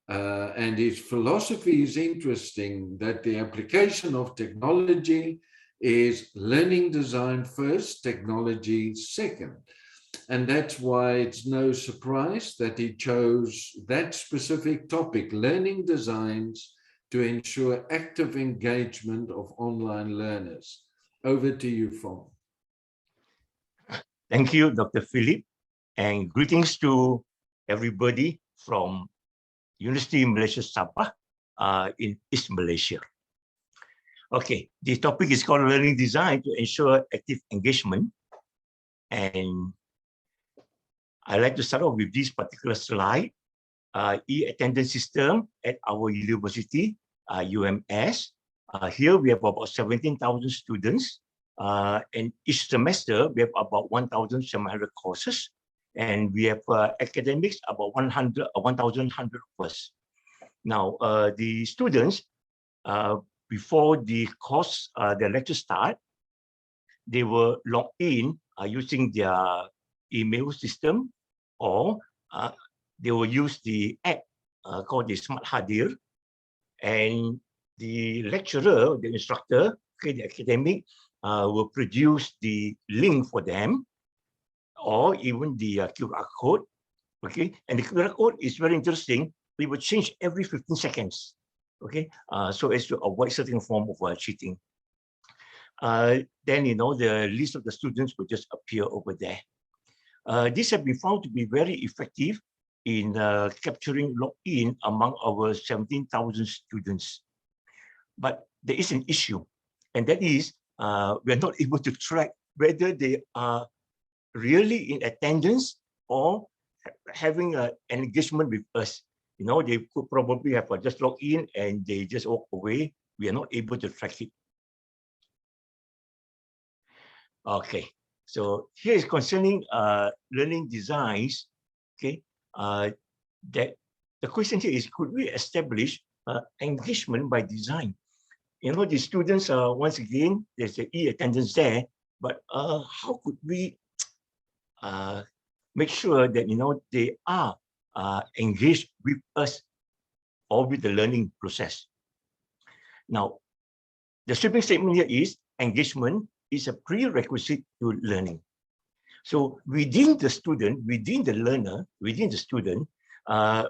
And his philosophy is interesting, that the application of technology is learning design first, technology second. And that's why it's no surprise that he chose that specific topic, learning designs, to ensure active engagement of online learners. Over to you, Fong. Thank you, Dr. Philip, and greetings to everybody from University of Malaysia, Sabah, in East Malaysia. Okay, the topic is called learning design to ensure active engagement. And I'd like to start off with this particular slide, e-attendance system at our university, UMS. Here we have about 17,000 students, and each semester we have about 1,700 courses, and we have academics about 1,100 of us. Now, the students, before the course, the lecture start, they were logged in using their email system, or they will use the app called the Smart Hadir, and the lecturer, the instructor, okay, the academic, will produce the link for them, or even the QR code, okay? And the QR code is very interesting. We will change every 15 seconds, okay? So as to avoid certain form of cheating. Then, you know, the list of the students will just appear over there. This has been found to be very effective in capturing login among our 17,000 students. But there is an issue, and that is we are not able to track whether they are really in attendance or having an engagement with us. You know, they could probably have just log in and they just walk away. We are not able to track it. Okay, so here is concerning learning designs. Okay, that the question here is, could we establish engagement by design? You know, the students, once again, there's the e-attendance there, but how could we make sure that, you know, they are engaged with us or with the learning process? Now, the sweeping statement here is engagement is a prerequisite to learning. So within the student, within the learner, within the student, I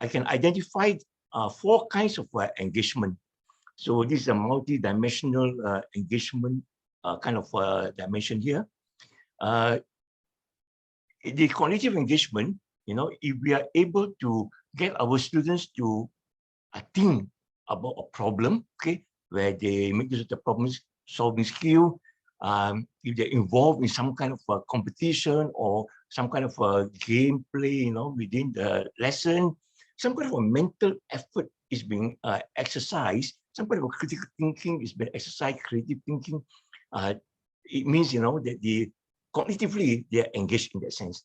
can identify 4 kinds of engagement. So this is a multi-dimensional engagement kind of dimension here. The cognitive engagement, you know, if we are able to get our students to think about a problem, okay, where they make use of the problem-solving skill, if they're involved in some kind of a competition or some kind of a gameplay, you know, within the lesson, some kind of a mental effort is being exercised, some kind of a critical thinking is being exercised, creative thinking. It means, you know, that cognitively they are engaged in that sense.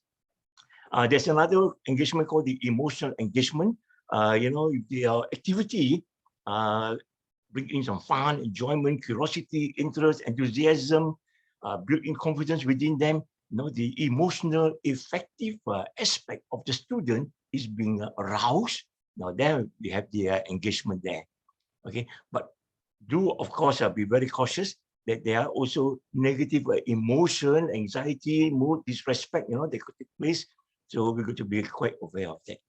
There's another engagement called the emotional engagement. You know, if their activity bring in some fun, enjoyment, curiosity, interest, enthusiasm, build in confidence within them, the emotional effective aspect of the student is being aroused. Now then we have the engagement there. Okay, but do of course be very cautious that there are also negative emotion, anxiety, mood, disrespect, they could take place. So we're going to be quite aware of that.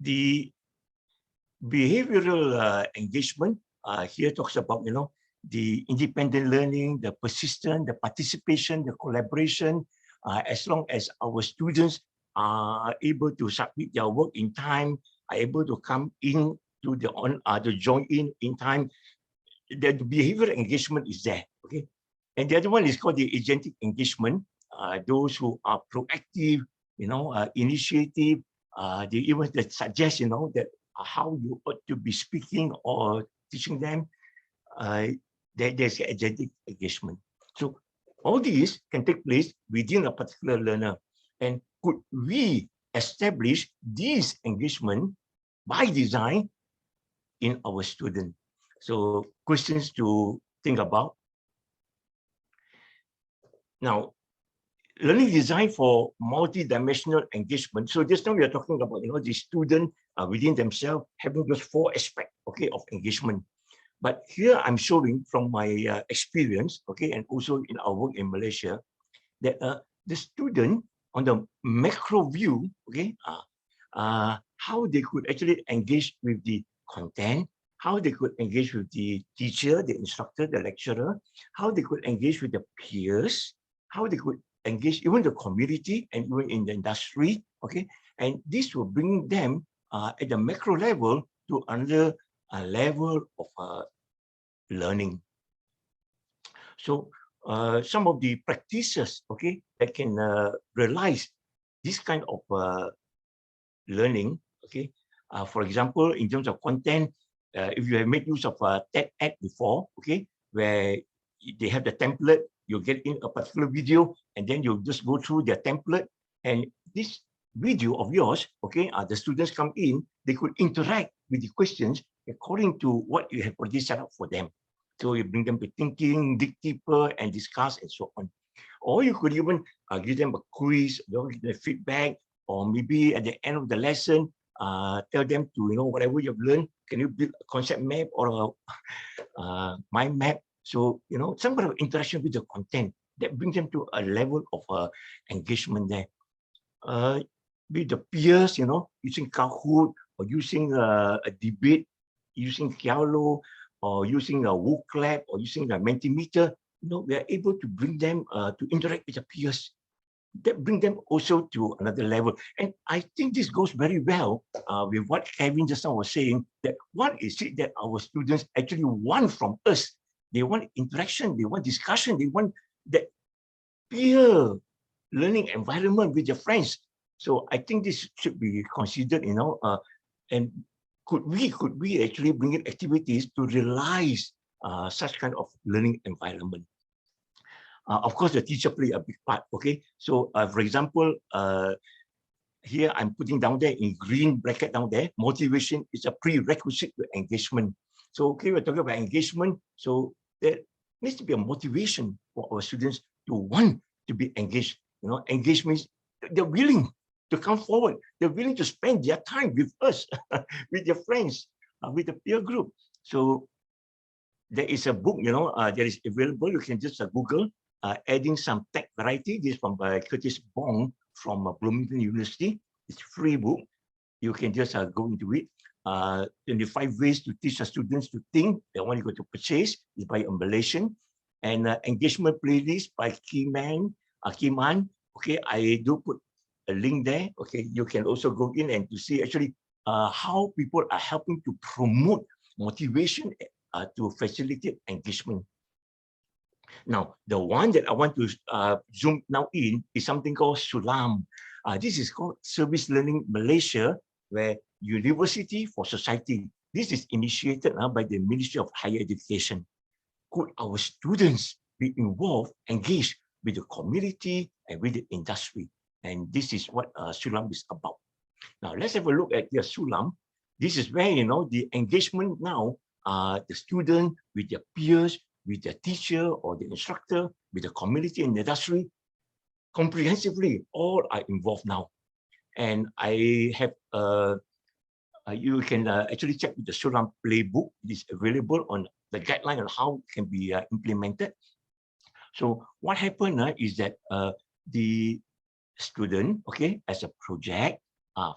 The behavioral engagement here talks about, the independent learning, the persistence, the participation, the collaboration, as long as our students are able to submit their work in time, are able to come in to to join in time, the behavioral engagement is there. Okay, and the other one is called the agentic engagement. Those who are proactive, initiative, they even suggest, that how you ought to be speaking or teaching them. There's agentic engagement. So all these can take place within a particular learner. And could we establish this engagement by design in our student? So questions to think about. Now, learning design for multi-dimensional engagement. So just now we are talking about, the student within themselves having those 4 aspects, okay, of engagement. But here I'm showing from my experience, okay, and also in our work in Malaysia, that the student on the macro view, okay, how they could actually engage with the content, how they could engage with the teacher, the instructor, the lecturer, how they could engage with the peers, how they could engage even the community and even in the industry, okay, and this will bring them at the macro level to another level of learning. So some of the practices, okay, that can realize this kind of learning, okay, for example, in terms of content, if you have made use of TED before, okay, where they have the template, you get in a particular video, and then you just go through their template, and this video of yours, okay, the students come in, they could interact with the questions according to what you have already set up for them. So you bring them to thinking, dig deeper, and discuss, and so on. Or you could even give them a quiz, give them feedback, or maybe at the end of the lesson, tell them to, whatever you've learned, can you build a concept map or a mind map? So, some kind of interaction with the content that brings them to a level of engagement there. With the peers, using Kahoot or using a debate, using Kialo or using a WooClap or using a Mentimeter, we are able to bring them to interact with the peers. That brings them also to another level. And I think this goes very well with what Kevin just now was saying, that what is it that our students actually want from us? They want interaction, they want discussion, they want that peer learning environment with their friends. So I think this should be considered, and could we actually bring in activities to realize such kind of learning environment? Of course, the teacher play a big part, okay? So, for example, here I'm putting down there in green bracket down there, motivation is a prerequisite to engagement. So, okay, we're talking about engagement. So there needs to be a motivation for our students to want to be engaged. Engaged means they're willing to come forward. They're willing to spend their time with us, with their friends, with the peer group. So there is a book, that is available. You can just Google, Adding Some Tech Variety. This is from Curtis Bong from Bloomington University. It's a free book. You can just go into it. 25 ways to teach the students to think. The one you got to purchase is by a Malaysian. And engagement playlist by Kiman. Okay, I do put a link there. Okay, you can also go in and to see actually how people are helping to promote motivation to facilitate engagement. Now, the one that I want to zoom now in is something called SULAM. This is called Service Learning Malaysia, where University for Society. This is initiated by the Ministry of Higher Education. Could our students be involved, engaged with the community and with the industry? And this is what SULAM is about. Now, let's have a look at the SULAM. This is where, the engagement now, the student with their peers, with the teacher or the instructor, with the community and industry. Comprehensively, all are involved now. And I have, you can actually check with the Sulam playbook. It is available on the guideline on how it can be implemented. So what happened is that the student, okay, as a project,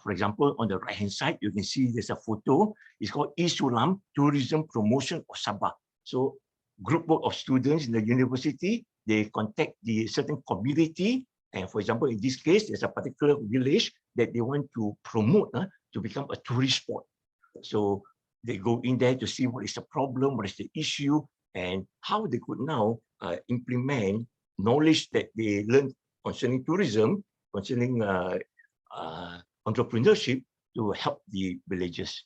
for example, on the right-hand side, you can see there's a photo. It's called eSulam Tourism Promotion of Sabah. So group work of students in the university, they contact the certain community. And for example, in this case, there's a particular village that they want to promote to become a tourist spot. So they go in there to see what is the problem, what is the issue, and how they could now implement knowledge that they learned concerning tourism, concerning entrepreneurship to help the villages.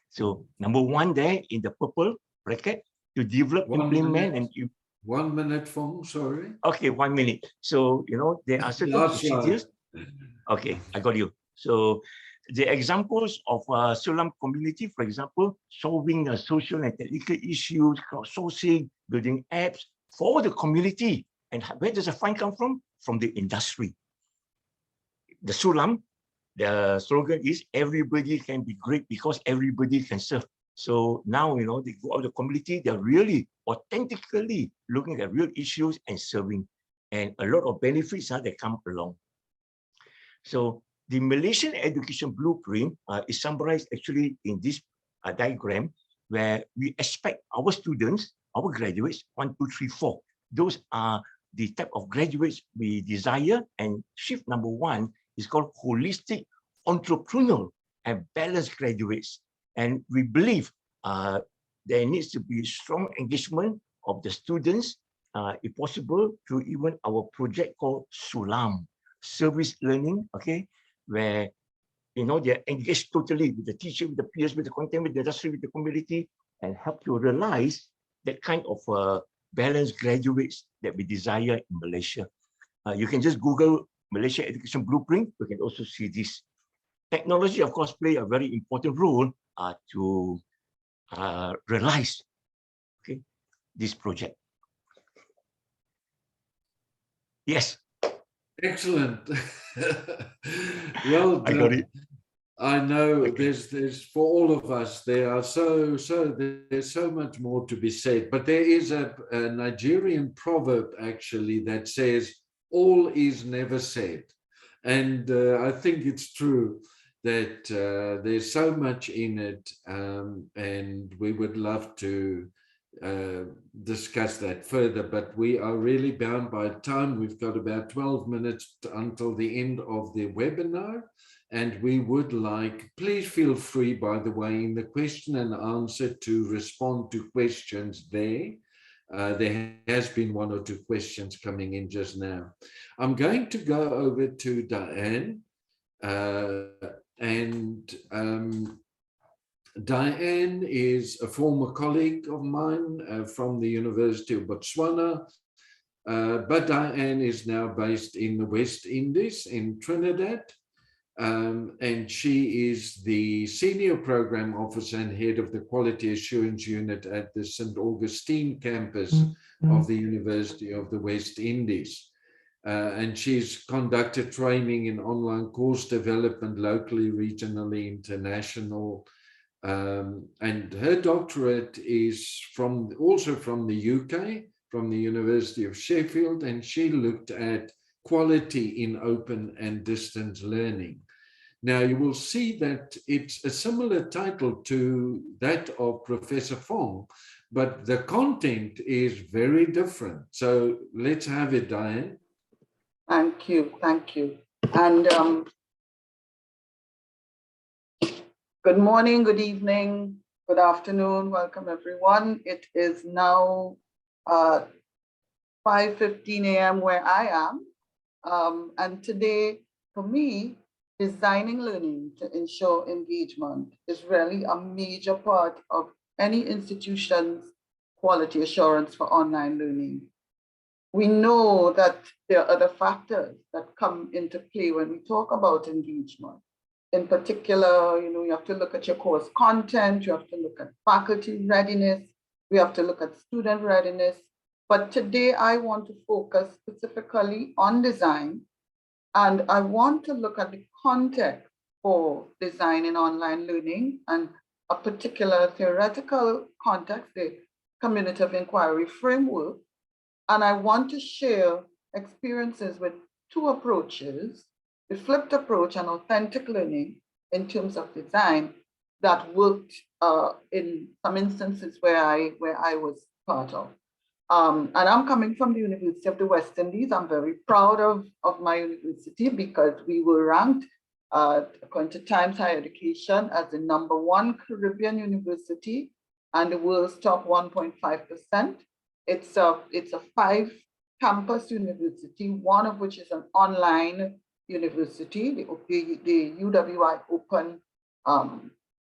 So number one there in the purple bracket, to develop, implement, and 1 minute, Fong, sorry. Okay, 1 minute. So, you know, there are certain procedures. Okay, I got you. So the examples of Sulam community, for example, solving social and technical issues, crowdsourcing, building apps for the community. And where does the fund come from? From the industry. The Sulam, the slogan is everybody can be great because everybody can serve. So now, you know, they go out the community, they're really authentically looking at real issues and serving. And a lot of benefits that come along. So the Malaysian education blueprint is summarized actually in this diagram, where we expect our students, our graduates, 1, 2, 3, 4. Those are the type of graduates we desire. And shift number 1 is called holistic, entrepreneurial, and balanced graduates. And we believe there needs to be strong engagement of the students, if possible, through even our project called Sulam, service learning, okay, where, you know, they're engaged totally with the teacher, with the peers, with the content, with the industry, with the community, and help to realize that kind of balanced graduates that we desire in Malaysia. You can just Google Malaysia Education Blueprint. You can also see this. Technology, of course, play a very important role to realize, okay, this project. Yes. Excellent. Well done. I got it. I know, Okay. there's for all of us, there's so much more to be said, but there is a Nigerian proverb actually that says, all is never said. And I think it's true that there's so much in it, and we would love to discuss that further, but we are really bound by time. We've got about 12 minutes until the end of the webinar, and we would like, please feel free, by the way, in the question and answer to respond to questions there. There has been 1 or 2 questions coming in just now. I'm going to go over to Diane, Diane is a former colleague of mine from the University of Botswana, but Diane is now based in the West Indies in Trinidad, and she is the Senior Program Officer and Head of the Quality Assurance Unit at the St. Augustine campus of the University of the West Indies. And she's conducted training in online course development locally, regionally, international. And her doctorate is also from the UK, from the University of Sheffield, and she looked at quality in open and distance learning. Now you will see that it's a similar title to that of Professor Fong, but the content is very different. So let's have it, Diane. Thank you, thank you. And good morning, good evening, good afternoon. Welcome, everyone. It is now 5:15 a.m. where I am. And today, for me, designing learning to ensure engagement is really a major part of any institution's quality assurance for online learning. We know that there are other factors that come into play when we talk about engagement. In particular, you know, you have to look at your course content, you have to look at faculty readiness, we have to look at student readiness, But today I want to focus specifically on design, and I want to look at the context for design in online learning and a particular theoretical context, the community of inquiry framework. And I want to share experiences with two approaches, the flipped approach and authentic learning in terms of design that worked in some instances where I was part of. And I'm coming from the University of the West Indies. I'm very proud of my university because we were ranked, according to Times Higher Education, as the #1 Caribbean university and the world's top 1.5%. It's a 5-campus university, one of which is an online university, the UWI Open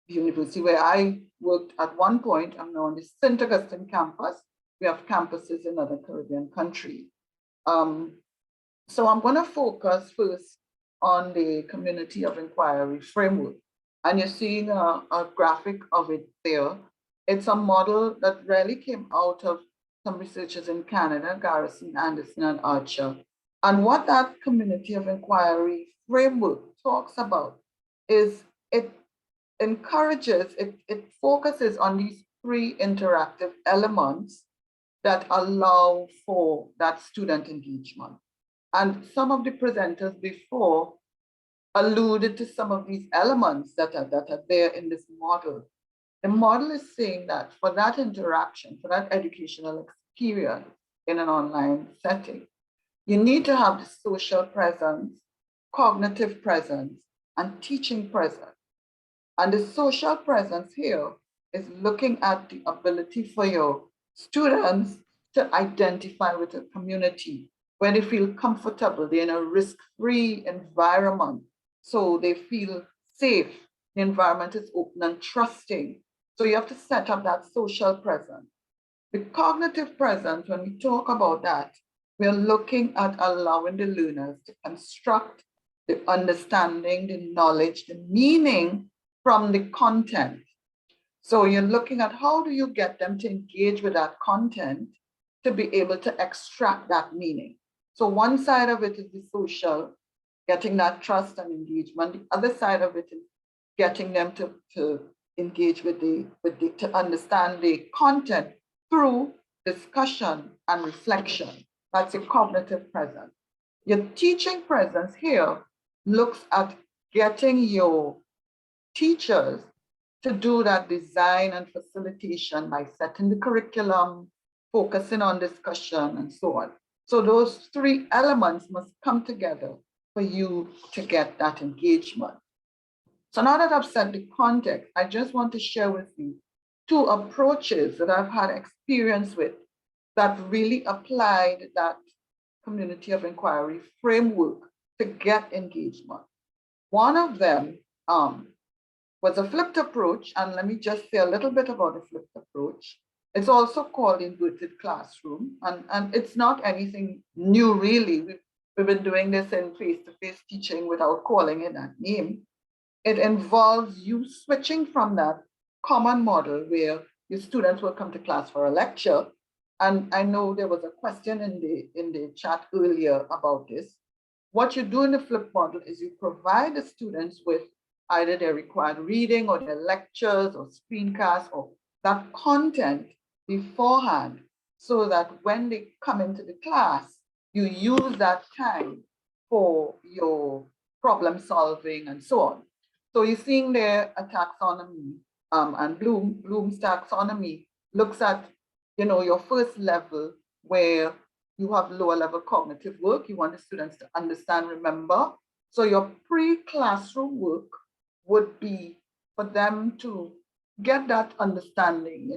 University, where I worked at one point. I'm now on the St. Augustine campus. We have campuses in other Caribbean countries. So I'm going to focus first on the community of inquiry framework. And you're seeing a graphic of it there. It's a model that really came out of some researchers in Canada, Garrison, Anderson, and Archer. And what that community of inquiry framework talks about is it encourages, it focuses on these 3 interactive elements that allow for that student engagement. And some of the presenters before alluded to some of these elements that are there in this model. The model is saying that for that interaction, for that educational experience in an online setting, you need to have the social presence, cognitive presence, and teaching presence. And the social presence here is looking at the ability for your students to identify with a community where they feel comfortable, they're in a risk-free environment, so they feel safe, the environment is open and trusting. So you have to set up that social presence. The cognitive presence, when we talk about that, we're looking at allowing the learners to construct the understanding, the knowledge, the meaning from the content. So you're looking at how do you get them to engage with that content to be able to extract that meaning. So one side of it is the social, getting that trust and engagement. The other side of it is getting them to engage with to understand the content through discussion and reflection. That's a cognitive presence. Your teaching presence here looks at getting your teachers to do that design and facilitation by setting the curriculum, focusing on discussion, and so on. So those 3 elements must come together for you to get that engagement. So now that I've set the context, I just want to share with you 2 approaches that I've had experience with that really applied that community of inquiry framework to get engagement. One of them was a flipped approach, and let me just say a little bit about the flipped approach. It's also called inverted classroom, and it's not anything new really. We've been doing this in face-to-face teaching without calling it that name. It involves you switching from that common model where your students will come to class for a lecture. And I know there was a question in the chat earlier about this. What you do in the flipped model is you provide the students with either their required reading or their lectures or screencasts or that content beforehand, so that when they come into the class, you use that time for your problem solving and so on. So you're seeing there a taxonomy, and Bloom's taxonomy looks at, your first level where you have lower level cognitive work. You want the students to understand, remember. So your pre-classroom work would be for them to get that understanding,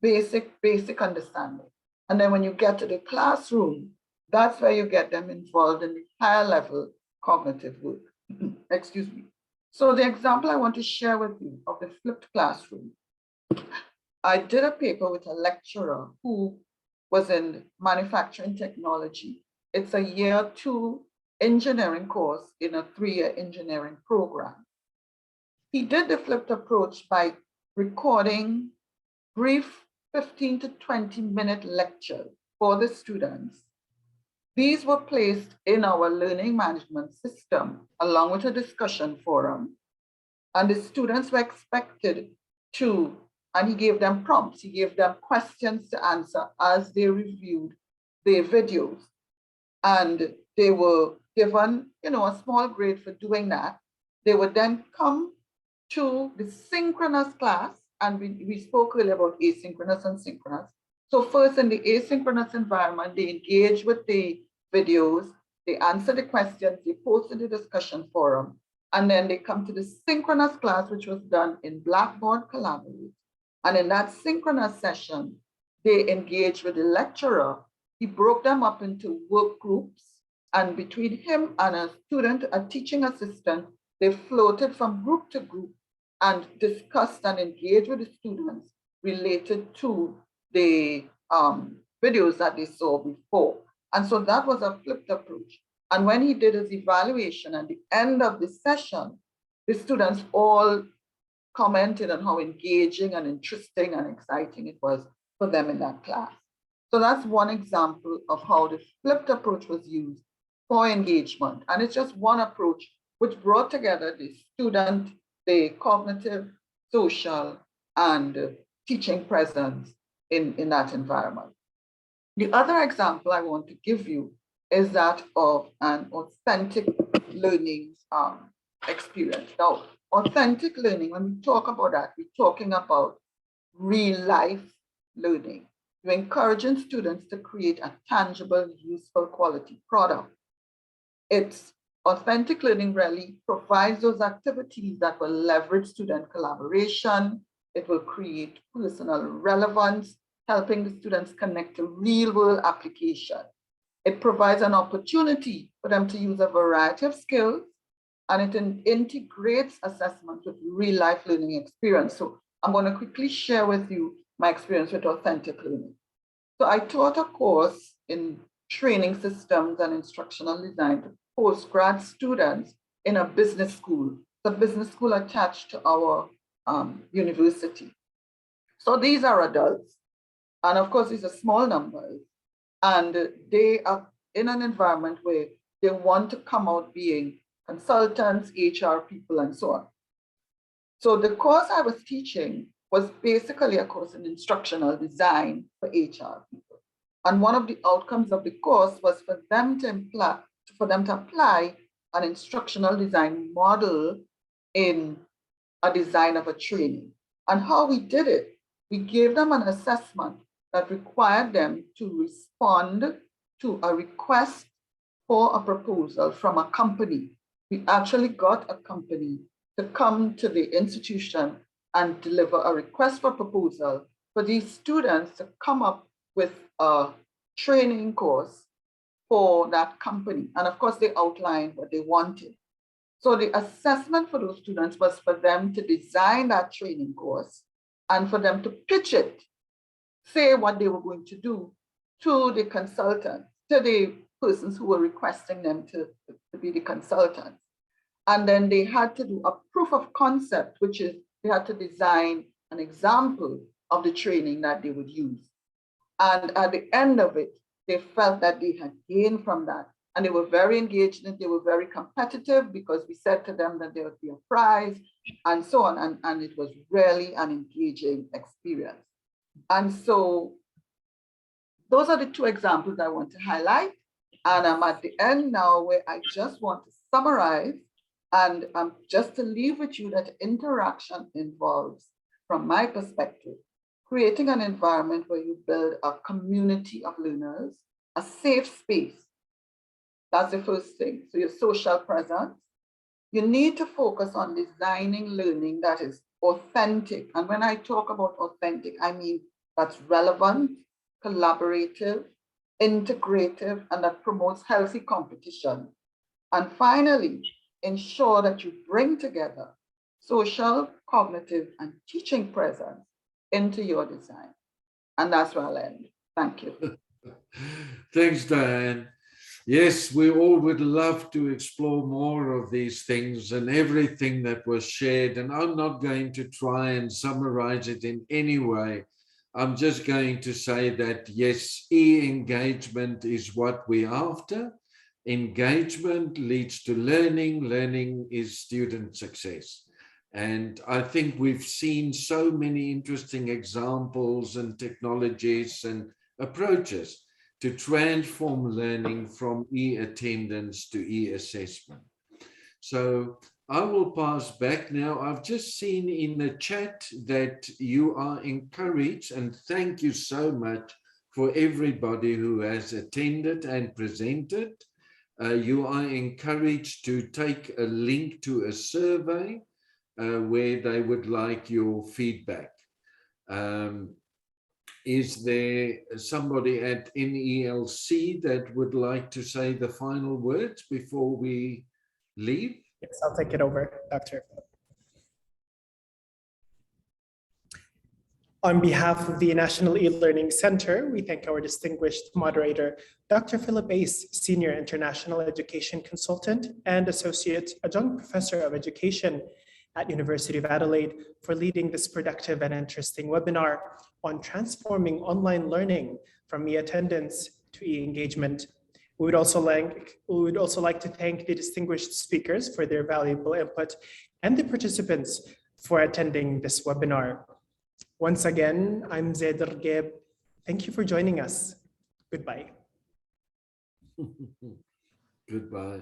basic understanding. And then when you get to the classroom, that's where you get them involved in the higher level cognitive work. Excuse me. So the example I want to share with you of the flipped classroom, I did a paper with a lecturer who was in manufacturing technology. It's a year 2 engineering course in a 3-year engineering program. He did the flipped approach by recording brief 15 to 20 minute lectures for the students. These were placed in our learning management system along with a discussion forum. And the students were expected to, and he gave them prompts, he gave them questions to answer as they reviewed their videos. And they were given, a small grade for doing that. They would then come to the synchronous class, and we spoke earlier about asynchronous and synchronous. So first in the asynchronous environment, they engage with the videos, they answer the questions, they post in the discussion forum, and then they come to the synchronous class, which was done in Blackboard Collaborate. And in that synchronous session, they engaged with the lecturer. He broke them up into work groups, and between him and a student, a teaching assistant, they floated from group to group and discussed and engaged with the students related to the videos that they saw before. And so that was a flipped approach. And when he did his evaluation at the end of the session, the students all commented on how engaging and interesting and exciting it was for them in that class. So that's one example of how the flipped approach was used for engagement. And it's just one approach which brought together the student, the cognitive, social, and teaching presence in that environment. The other example I want to give you is that of an authentic learning experience. Now, authentic learning, when we talk about that, we're talking about real life learning. You're encouraging students to create a tangible, useful quality product. It's authentic learning really provides those activities that will leverage student collaboration. It will create personal relevance, helping the students connect to real world application. It provides an opportunity for them to use a variety of skills, and it integrates assessment with real life learning experience. So I'm going to quickly share with you my experience with authentic learning. So I taught a course in training systems and instructional design to postgrad students in a business school, the business school attached to our university. So these are adults, and of course, these are small numbers, and they are in an environment where they want to come out being consultants, HR people, and so on. So the course I was teaching was basically a course in instructional design for HR people. And one of the outcomes of the course was for them to apply an instructional design model in a design of a training. And how we did it, we gave them an assessment that required them to respond to a request for a proposal from a company. We actually got a company to come to the institution and deliver a request for proposal for these students to come up with a training course for that company. And of course, they outlined what they wanted. So the assessment for those students was for them to design that training course and for them to pitch it, say what they were going to do to the consultants, to the persons who were requesting them to be the consultants. And then they had to do a proof of concept, which is they had to design an example of the training that they would use. And at the end of it, they felt that they had gained from that. And they were very engaged and they were very competitive because we said to them that there would be a prize and so on. And it was really an engaging experience. And so those are the two examples I want to highlight. And I'm at the end now where I just want to summarize and just to leave with you that interaction involves, from my perspective, creating an environment where you build a community of learners, a safe space. That's the first thing. So your social presence. You need to focus on designing learning that is authentic. And when I talk about authentic, I mean that's relevant, collaborative, integrative, and that promotes healthy competition. And finally, ensure that you bring together social, cognitive, and teaching presence into your design. And that's where I'll end. Thank you. Thanks, Diane. Yes, we all would love to explore more of these things and everything that was shared. And I'm not going to try and summarize it in any way. I'm just going to say that, yes, e-engagement is what we're after. Engagement leads to learning. Learning is student success. And I think we've seen so many interesting examples and technologies and approaches to transform learning from e-attendance to e-assessment. So I will pass back now. I've just seen in the chat that you are encouraged, and thank you so much for everybody who has attended and presented. You are encouraged to take a link to a survey where they would like your feedback. Is there somebody at NELC that would like to say the final words before we leave? Yes, I'll take it over, Dr. Philip. On behalf of the National E-Learning Center, we thank our distinguished moderator, Dr. Philip Ace, Senior International Education Consultant and Associate Adjunct Professor of Education at University of Adelaide, for leading this productive and interesting webinar on transforming online learning from e-attendance to e-engagement. We would also like to thank the distinguished speakers for their valuable input and the participants for attending this webinar. Once again, I'm Zaid Rgeb. Thank you for joining us. Goodbye. Goodbye.